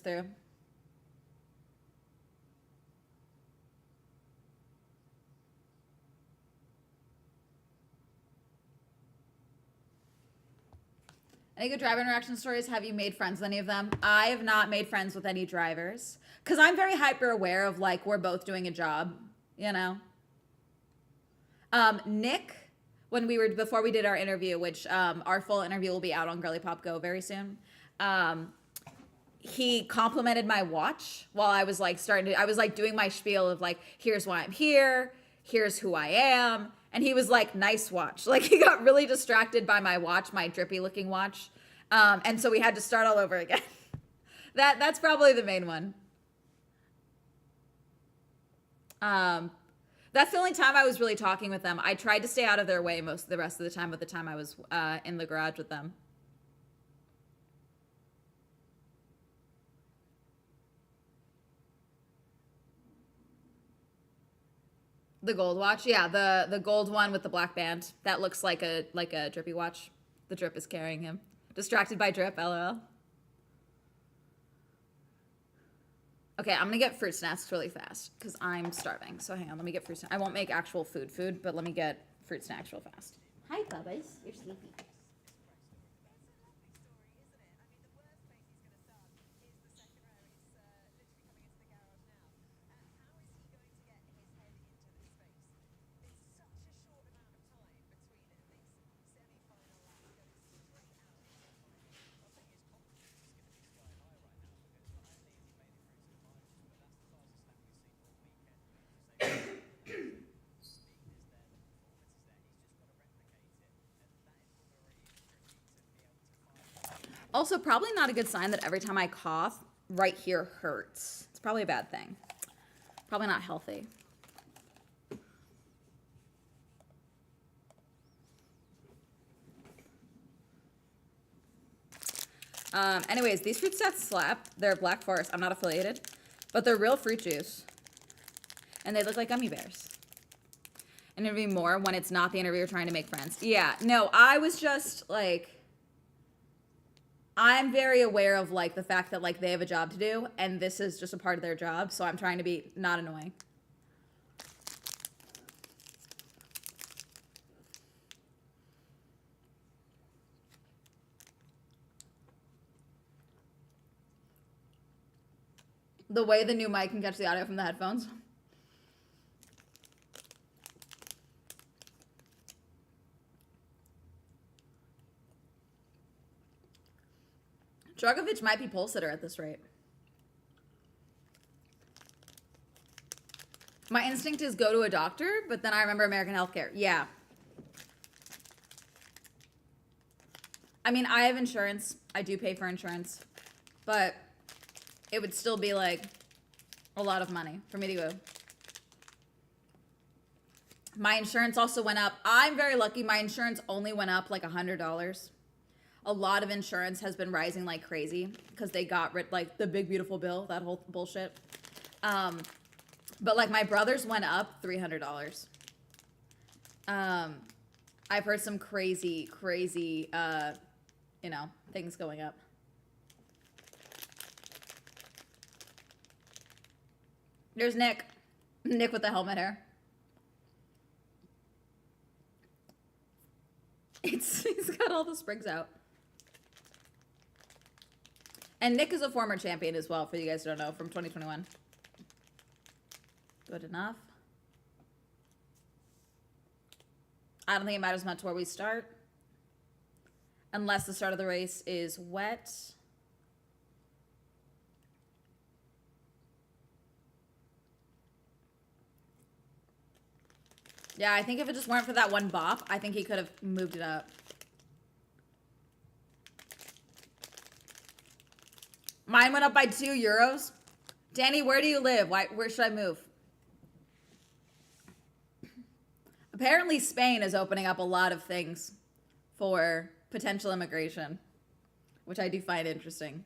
through. Any good driver interaction stories? Have you made friends with any of them? I have not made friends with any drivers because I'm very hyper aware of like we're both doing a job, you know. Nick, when we were before we did our interview, which our full interview will be out on Girly Pop Go very soon. He complimented my watch while I was like I was like doing my spiel of like, here's why I'm here, here's who I am. And he was like, nice watch. Like he got really distracted by my watch, my drippy looking watch. And so we had to start all over again. That's probably the main one. That's the only time I was really talking with them. I tried to stay out of their way most of the rest of the time, but the time I was in the garage with them. The gold watch, yeah, the gold one with the black band. That looks like a drippy watch. The drip is carrying him. Distracted by drip, lol. Okay, I'm gonna get fruit snacks really fast because I'm starving. So hang on, let me get fruit snacks. I won't make actual food, but let me get fruit snacks real fast. Hi, Bubba's. You're sleepy. Also, probably not a good sign that every time I cough, right here hurts. It's probably a bad thing. Probably not healthy. Anyways, these fruit stats slap. They're Black Forest. I'm not affiliated, but they're real fruit juice. And they look like gummy bears. And it'd be more when it's not the interviewer trying to make friends. Yeah, no, I was just like, I'm very aware of like the fact that like they have a job to do and this is just a part of their job. So I'm trying to be not annoying. The way the new mic can catch the audio from the headphones. Dragovich might be pole sitter at this rate. My instinct is go to a doctor, but then I remember American healthcare. Yeah. I mean, I have insurance. I do pay for insurance, but it would still be like a lot of money for me to go. My insurance also went up. I'm very lucky. My insurance only went up like $100. A lot of insurance has been rising like crazy because they got rid like the big beautiful bill, that whole bullshit. But like my brother's went up $300. I've heard some crazy you know, things going up. There's Nick. Nick with the helmet hair. He's got all the sprigs out. And Nick is a former champion as well, for you guys who don't know, from 2021. Good enough. I don't think it matters much where we start. Unless the start of the race is wet. Yeah, I think if it just weren't for that one bop, I think he could have moved it up. Mine went up by €2. Danny, where do you live? Where should I move? Apparently Spain is opening up a lot of things for potential immigration, which I do find interesting.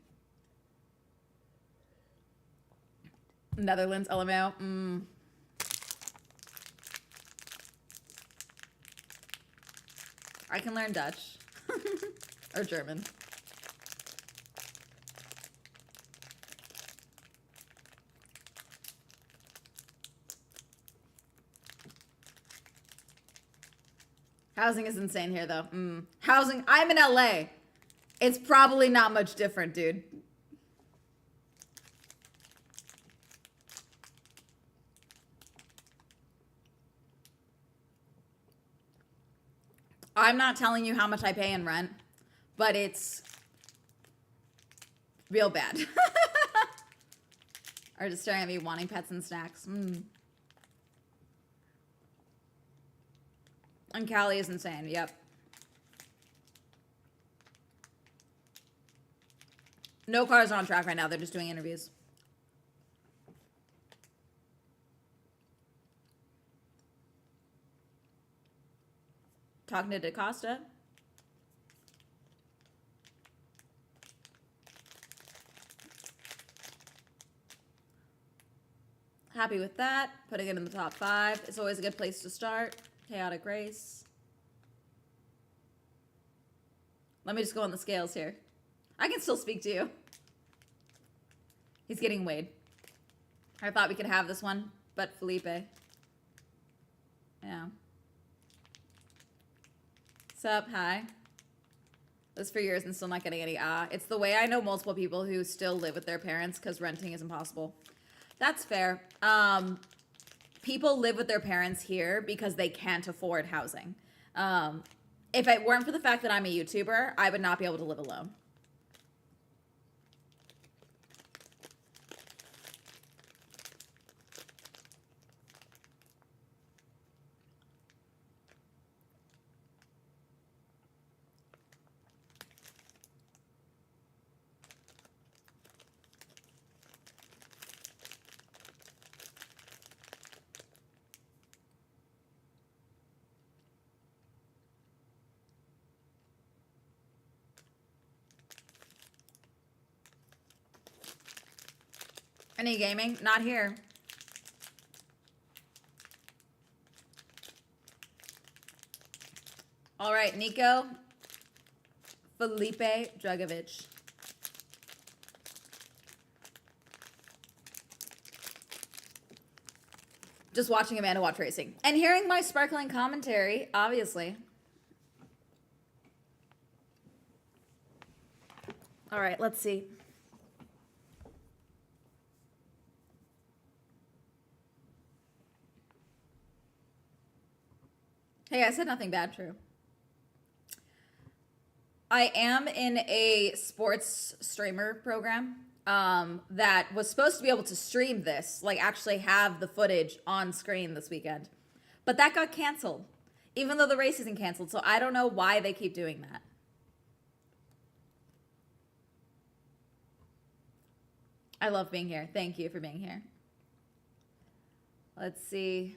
Netherlands, LMAO. I can learn Dutch or German. Housing is insane here, though. Housing, I'm in LA. It's probably not much different, dude. I'm not telling you how much I pay in rent, but it's real bad. Or just staring at me wanting pets and snacks. And Cali is insane. Yep. No cars are on track right now. They're just doing interviews. Talking to DaCosta. Happy with that. Putting it in the top 5. It's always a good place to start. Chaotic race. Let me just go on the scales here. I can still speak to you. He's getting weighed. I thought we could have this one, but Felipe. Yeah. Sup? Hi. This for years and still not getting any It's the way I know multiple people who still live with their parents because renting is impossible. That's fair. People live with their parents here because they can't afford housing. If it weren't for the fact that I'm a YouTuber, I would not be able to live alone. Any gaming? Not here. All right, Nico. Felipe Dragovic. Just watching Amanda watch racing. And hearing my sparkling commentary, obviously. All right, let's see. Hey, I said nothing bad, true. I am in a sports streamer program that was supposed to be able to stream this, like actually have the footage on screen this weekend. But that got canceled, even though the race isn't canceled. So I don't know why they keep doing that. I love being here. Thank you for being here. Let's see.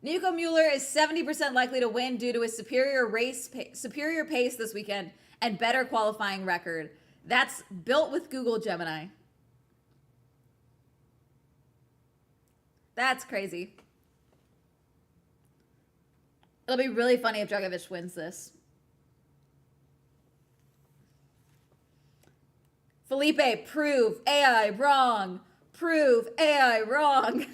Nico Mueller is 70% likely to win due to his superior pace this weekend and better qualifying record. That's built with Google Gemini. That's crazy. It'll be really funny if Dragovic wins this. Felipe, prove AI wrong. Prove AI wrong.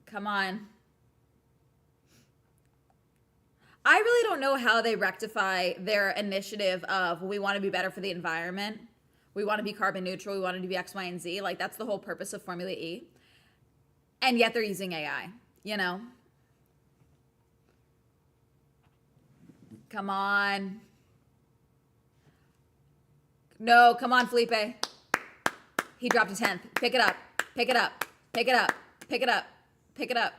Come on. I really don't know how they rectify their initiative of we want to be better for the environment. We want to be carbon neutral. We want to be X, Y, and Z. Like, that's the whole purpose of Formula E. And yet they're using AI, you know? Come on. No, come on, Felipe. He dropped a 10th. Pick it up. Pick it up. Pick it up. Pick it up. Pick it up.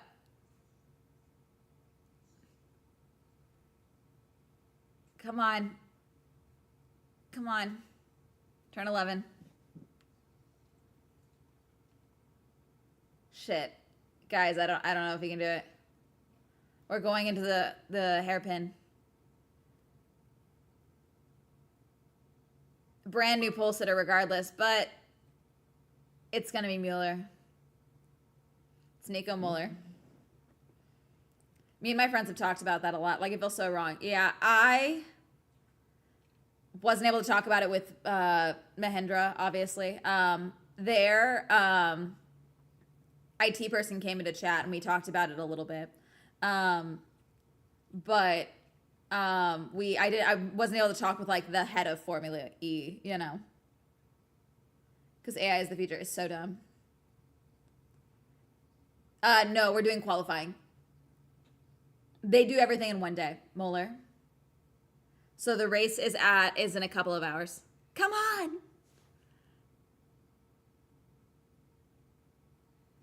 Come on. Come on. Turn 11. Shit. Guys, I don't know if he can do it. We're going into the hairpin. Brand new pole sitter regardless, but it's going to be Mueller. It's Nico Mueller. Me and my friends have talked about that a lot. Like, it feels so wrong. Yeah, I wasn't able to talk about it with Mahindra, obviously. Their IT person came into chat and we talked about it a little bit. But I wasn't able to talk with like the head of Formula E, you know, because AI is the future. It's so dumb. No, we're doing qualifying. They do everything in one day, Mueller. So the race is in a couple of hours. Come on.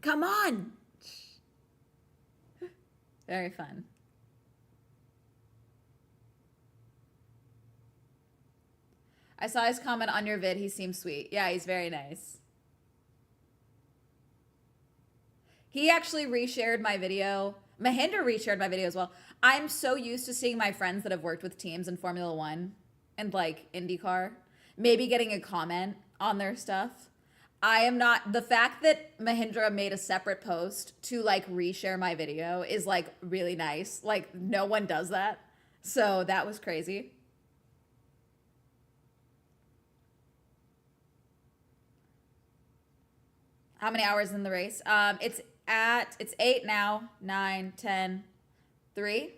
Come on. Very fun. I saw his comment on your vid. He seems sweet. Yeah, he's very nice. He actually reshared my video. Mahinder reshared my video as well. I'm so used to seeing my friends that have worked with teams in Formula One and like IndyCar, maybe getting a comment on their stuff. I am not, the fact that Mahindra made a separate post to like reshare my video is like really nice. Like no one does that. So that was crazy. How many hours in the race? It's 8 now, 9, 10, 3.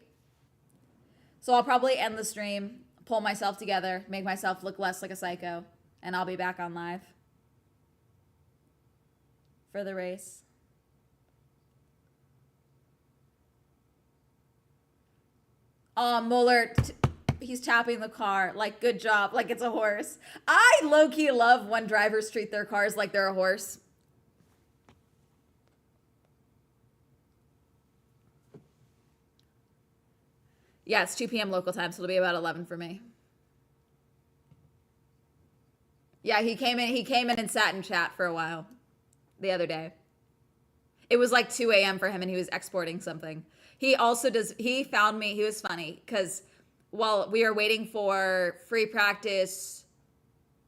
So I'll probably end the stream, pull myself together, make myself look less like a psycho, and I'll be back on live for the race. Oh, Mueller, he's tapping the car. Like, good job. Like it's a horse. I low-key love when drivers treat their cars like they're a horse. Yeah, it's 2 p.m. local time, so it'll be about 11 for me. Yeah, he came in and sat in chat for a while the other day. It was like 2 a.m. for him and he was exporting something. He also does, he found me, he was funny because while we were waiting for free practice,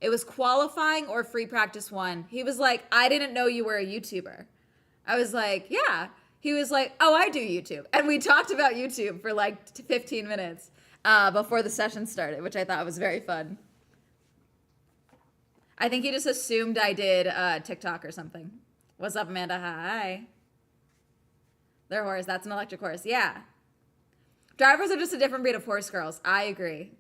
it was qualifying or free practice one. He was like, I didn't know you were a YouTuber. I was like, yeah. He was like, oh, I do YouTube. And we talked about YouTube for like 15 minutes before the session started, which I thought was very fun. I think he just assumed I did TikTok or something. What's up, Amanda? Hi. They're horse. That's an electric horse. Yeah. Drivers are just a different breed of horse girls. I agree.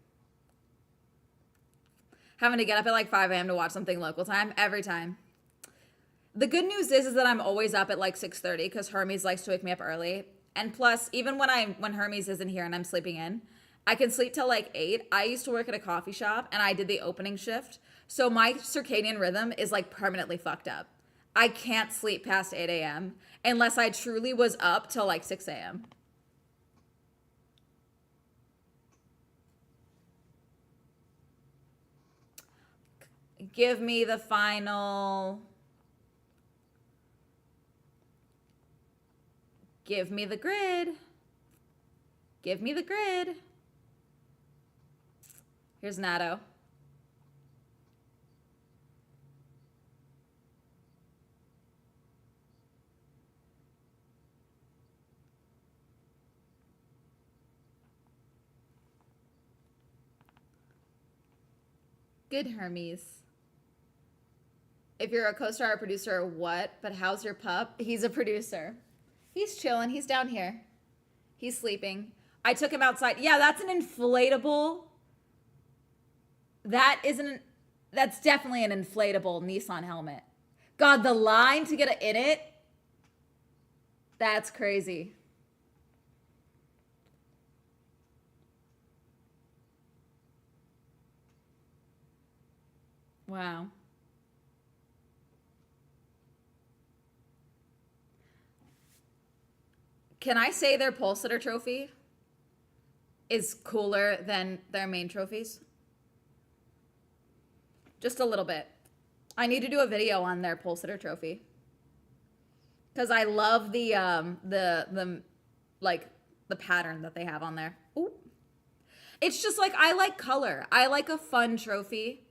Having to get up at like 5 a.m. to watch something local time every time. The good news is that I'm always up at like 6:30 because Hermes likes to wake me up early. And plus, even when Hermes isn't here and I'm sleeping in, I can sleep till like 8. I used to work at a coffee shop and I did the opening shift. So my circadian rhythm is like permanently fucked up. I can't sleep past 8 a.m. unless I truly was up till like 6 a.m. Give me the final. Give me the grid. Give me the grid. Here's Nato. Good Hermes. If you're a co-star or producer, what? But how's your pup? He's a producer. He's chilling. He's down here. He's sleeping. I took him outside. Yeah, that's an inflatable. That's definitely an inflatable Nissan helmet. God, the line to get in it. That's crazy. Wow. Can I say their pole sitter trophy is cooler than their main trophies? Just a little bit. I need to do a video on their pole sitter trophy because I love the like the pattern that they have on there. Ooh. It's just like I like color. I like a fun trophy.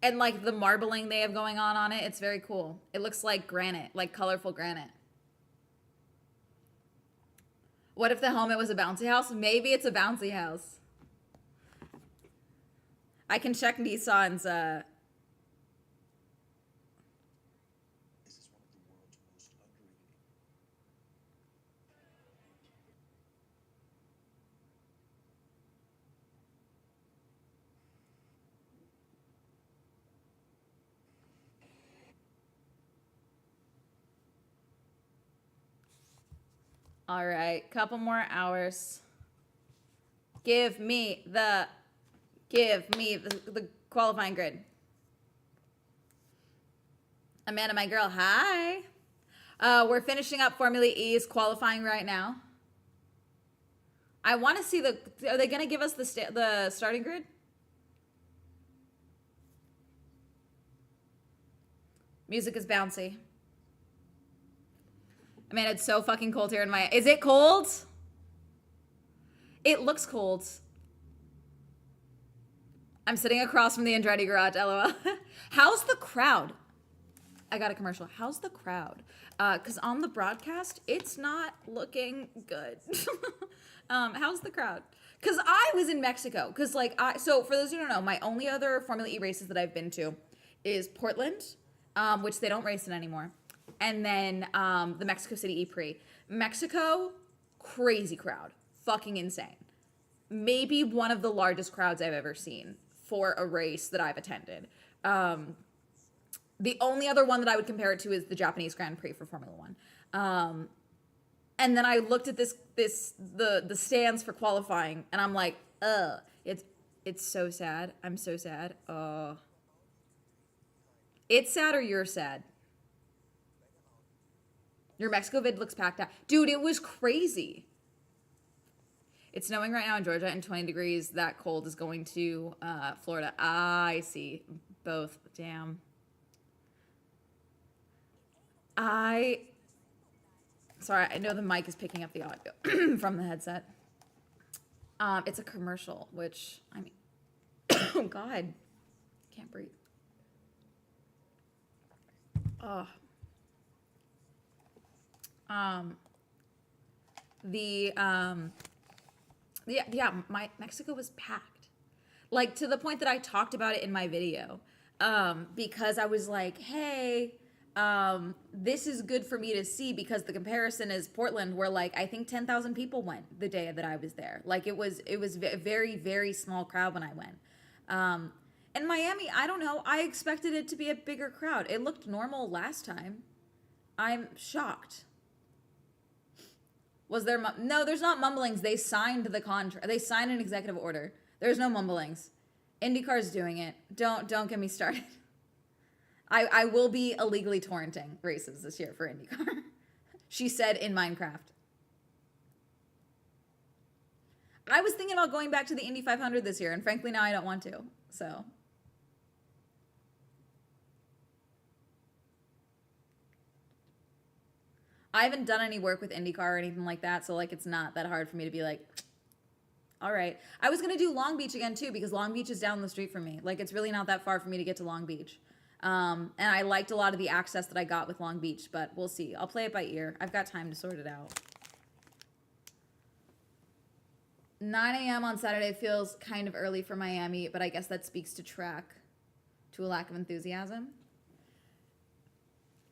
And like the marbling they have going on it, it's very cool. It looks like granite, like colorful granite. What if the helmet was a bouncy house? Maybe it's a bouncy house. I can check Nissan's. All right, couple more hours. Give me the qualifying grid. Amanda, my girl, hi. We're finishing up Formula E's qualifying right now. I want to see are they going to give us the starting grid? Music is bouncy. Man, it's so fucking cold here in my... Is it cold? It looks cold. I'm sitting across from the Andretti garage, lol. How's the crowd? I got a commercial. How's the crowd? Because on the broadcast, it's not looking good. How's the crowd? Because I was in Mexico. Because so for those who don't know, my only other Formula E races that I've been to is Portland, which they don't race in anymore. And then the Mexico City E-Prix. Mexico, crazy crowd. Fucking insane. Maybe one of the largest crowds I've ever seen for a race that I've attended. The only other one that I would compare it to is the Japanese Grand Prix for Formula One. And then I looked at the stands for qualifying, and I'm like, it's so sad. I'm so sad. It's sad or you're sad? Your Mexico vid looks packed out. Dude, it was crazy. It's snowing right now in Georgia and 20 degrees. That cold is going to Florida. I see. Both. Damn. I, sorry, I know the mic is picking up the audio from the headset. It's a commercial, which, I mean, oh God, can't breathe. Oh. My Mexico was packed. Like to the point that I talked about it in my video. Because I was like, hey, this is good for me to see because the comparison is Portland where like I think 10,000 people went the day that I was there. Like it was a very, very small crowd when I went. And Miami, I don't know. I expected it to be a bigger crowd. It looked normal last time. I'm shocked. Was there no, there's not mumblings. They signed the contract. They signed an executive order. There's no mumblings. IndyCar's doing it. Don't get me started. I will be illegally torrenting races this year for IndyCar. She said in Minecraft. I was thinking about going back to the Indy 500 this year, and frankly now I don't want to. So I haven't done any work with IndyCar or anything like that, so like it's not that hard for me to be like, all right. I was gonna do Long Beach again too because Long Beach is down the street from me. Like it's really not that far for me to get to Long Beach. And I liked a lot of the access that I got with Long Beach, but we'll see. I'll play it by ear. I've got time to sort it out. 9 a.m. on Saturday feels kind of early for Miami, but I guess that speaks to track, to a lack of enthusiasm.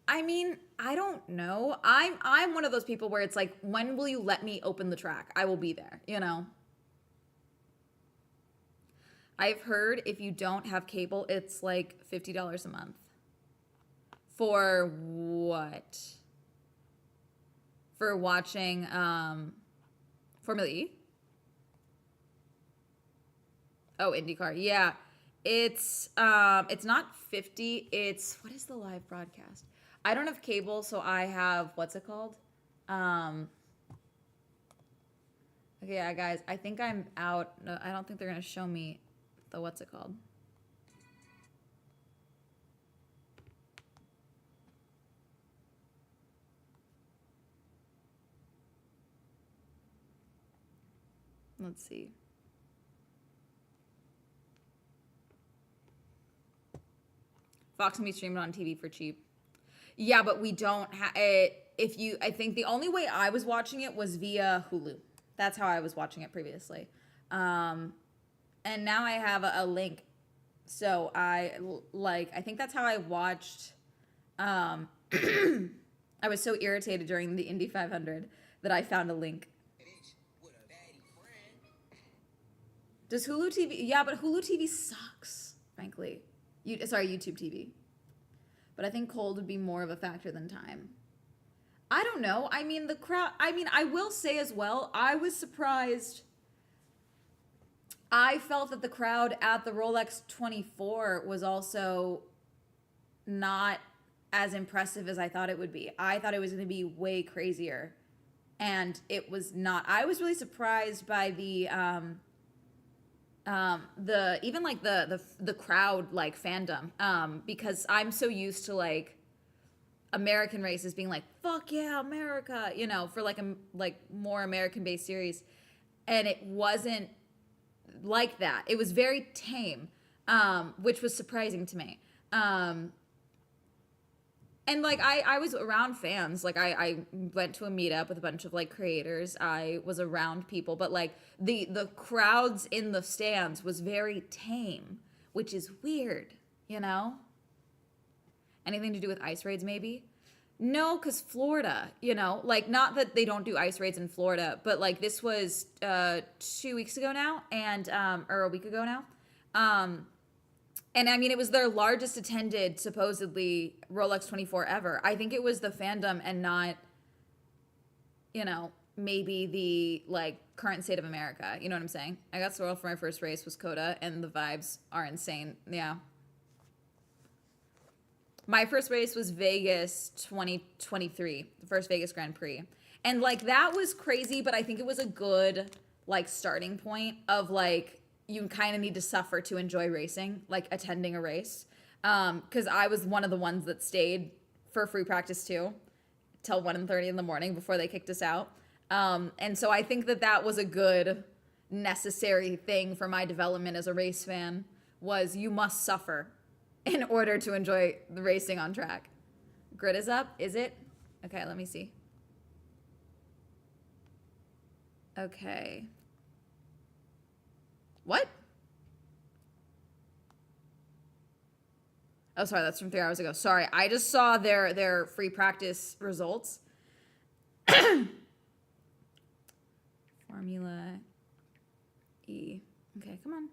I mean, I don't know. I'm one of those people where it's like, when will you let me open the track? I will be there, you know? I've heard if you don't have cable, it's like $50 a month. For what? For watching Formula E? Oh, IndyCar. Yeah. It's not 50, it's what is the live broadcast? I don't have cable, so I have what's it called? Okay, yeah, guys, I think I'm out. No, I don't think they're gonna show me the what's it called? Let's see. Fox can be streamed on TV for cheap. Yeah, but we don't have it. If you, I think the only way I was watching it was via Hulu. That's how I was watching it previously. And now I have a link. So I think that's how I watched. I was so irritated during the Indy 500 that I found a link. Does Hulu TV? Yeah, but Hulu TV sucks, frankly. YouTube TV. But I think cold would be more of a factor than time. I don't know. I mean, the crowd, I will say as well, I was surprised. I felt that the crowd at the Rolex 24 was also not as impressive as I thought it would be. I thought it was going to be way crazier. And it was not. I was really surprised by the crowd like fandom, because I'm so used to like American races being like, fuck yeah, America, you know, for like a more American based series. And it wasn't like that. It was very tame, which was surprising to me. And like I was around fans. Like I went to a meetup with a bunch of like creators. I was around people, but like the crowds in the stands was very tame, which is weird, you know? Anything to do with ice raids maybe? No, because Florida, you know, like not that they don't do ice raids in Florida, but like this was 2 weeks ago now, and or a week ago now. And I mean, it was their largest attended, supposedly, Rolex 24 ever. I think it was the fandom and not, you know, maybe the, like, current state of America. You know what I'm saying? I got spoiled for my first race was Coda, and the vibes are insane. Yeah. My first race was Vegas 2023, the first Vegas Grand Prix. And, like, that was crazy, but I think it was a good, like, starting point of, like, you kind of need to suffer to enjoy racing, like attending a race. Because I was one of the ones that stayed for free practice too, till 1:30 in the morning before they kicked us out. And so I think that was a good, necessary thing for my development as a race fan, was you must suffer in order to enjoy the racing on track. Grid is up, is it? Okay, let me see. Okay. What? Oh, sorry, that's from 3 hours ago. Sorry, I just saw their free practice results. Formula E. Okay, come on.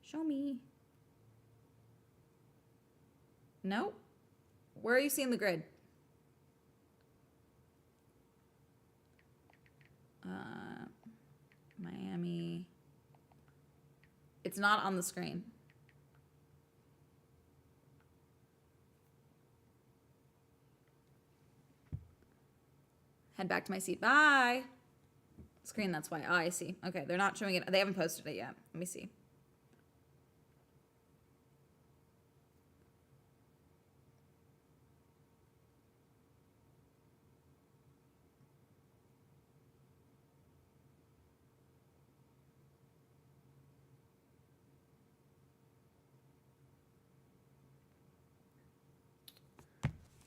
Show me. No? Where are you seeing the grid? Miami. It's not on the screen. Head back to my seat. Bye. Screen, that's why. Oh, I see. Okay, they're not showing it. They haven't posted it yet. Let me see.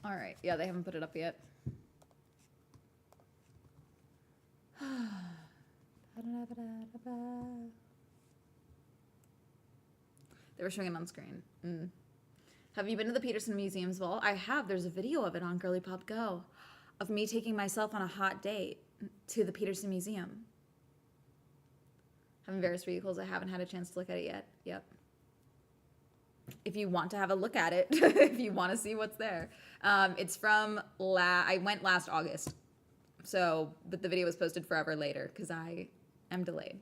All right. Yeah, they haven't put it up yet. They were showing it on screen. Have you been to the Peterson Museum's vault? I have. There's a video of it on Girly Pop Go of me taking myself on a hot date to the Peterson Museum. Having various vehicles. I haven't had a chance to look at it yet. Yep. If you want to have a look at it, if you want to see what's there. It's from, I went last August. So, but the video was posted forever later because I am delayed.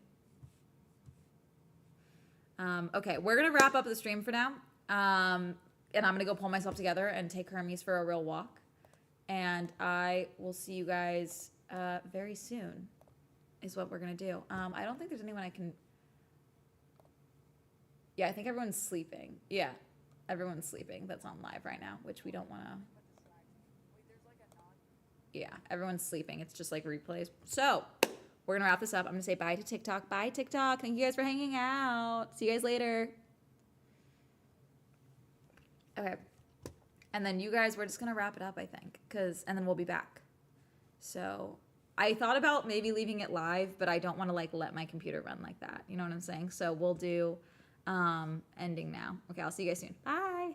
Okay, we're going to wrap up the stream for now. And I'm going to go pull myself together and take Hermes for a real walk. And I will see you guys very soon is what we're going to do. I don't think there's anyone I can... Yeah, I think everyone's sleeping. Yeah, everyone's sleeping that's on live right now, which we don't want to... Yeah, everyone's sleeping. It's just like replays. So, we're going to wrap this up. I'm going to say bye to TikTok. Bye, TikTok. Thank you guys for hanging out. See you guys later. Okay. And then you guys, we're just going to wrap it up, I think. And then we'll be back. So, I thought about maybe leaving it live, but I don't want to, like, let my computer run like that. You know what I'm saying? So, we'll do ending now. Okay, I'll see you guys soon. Bye.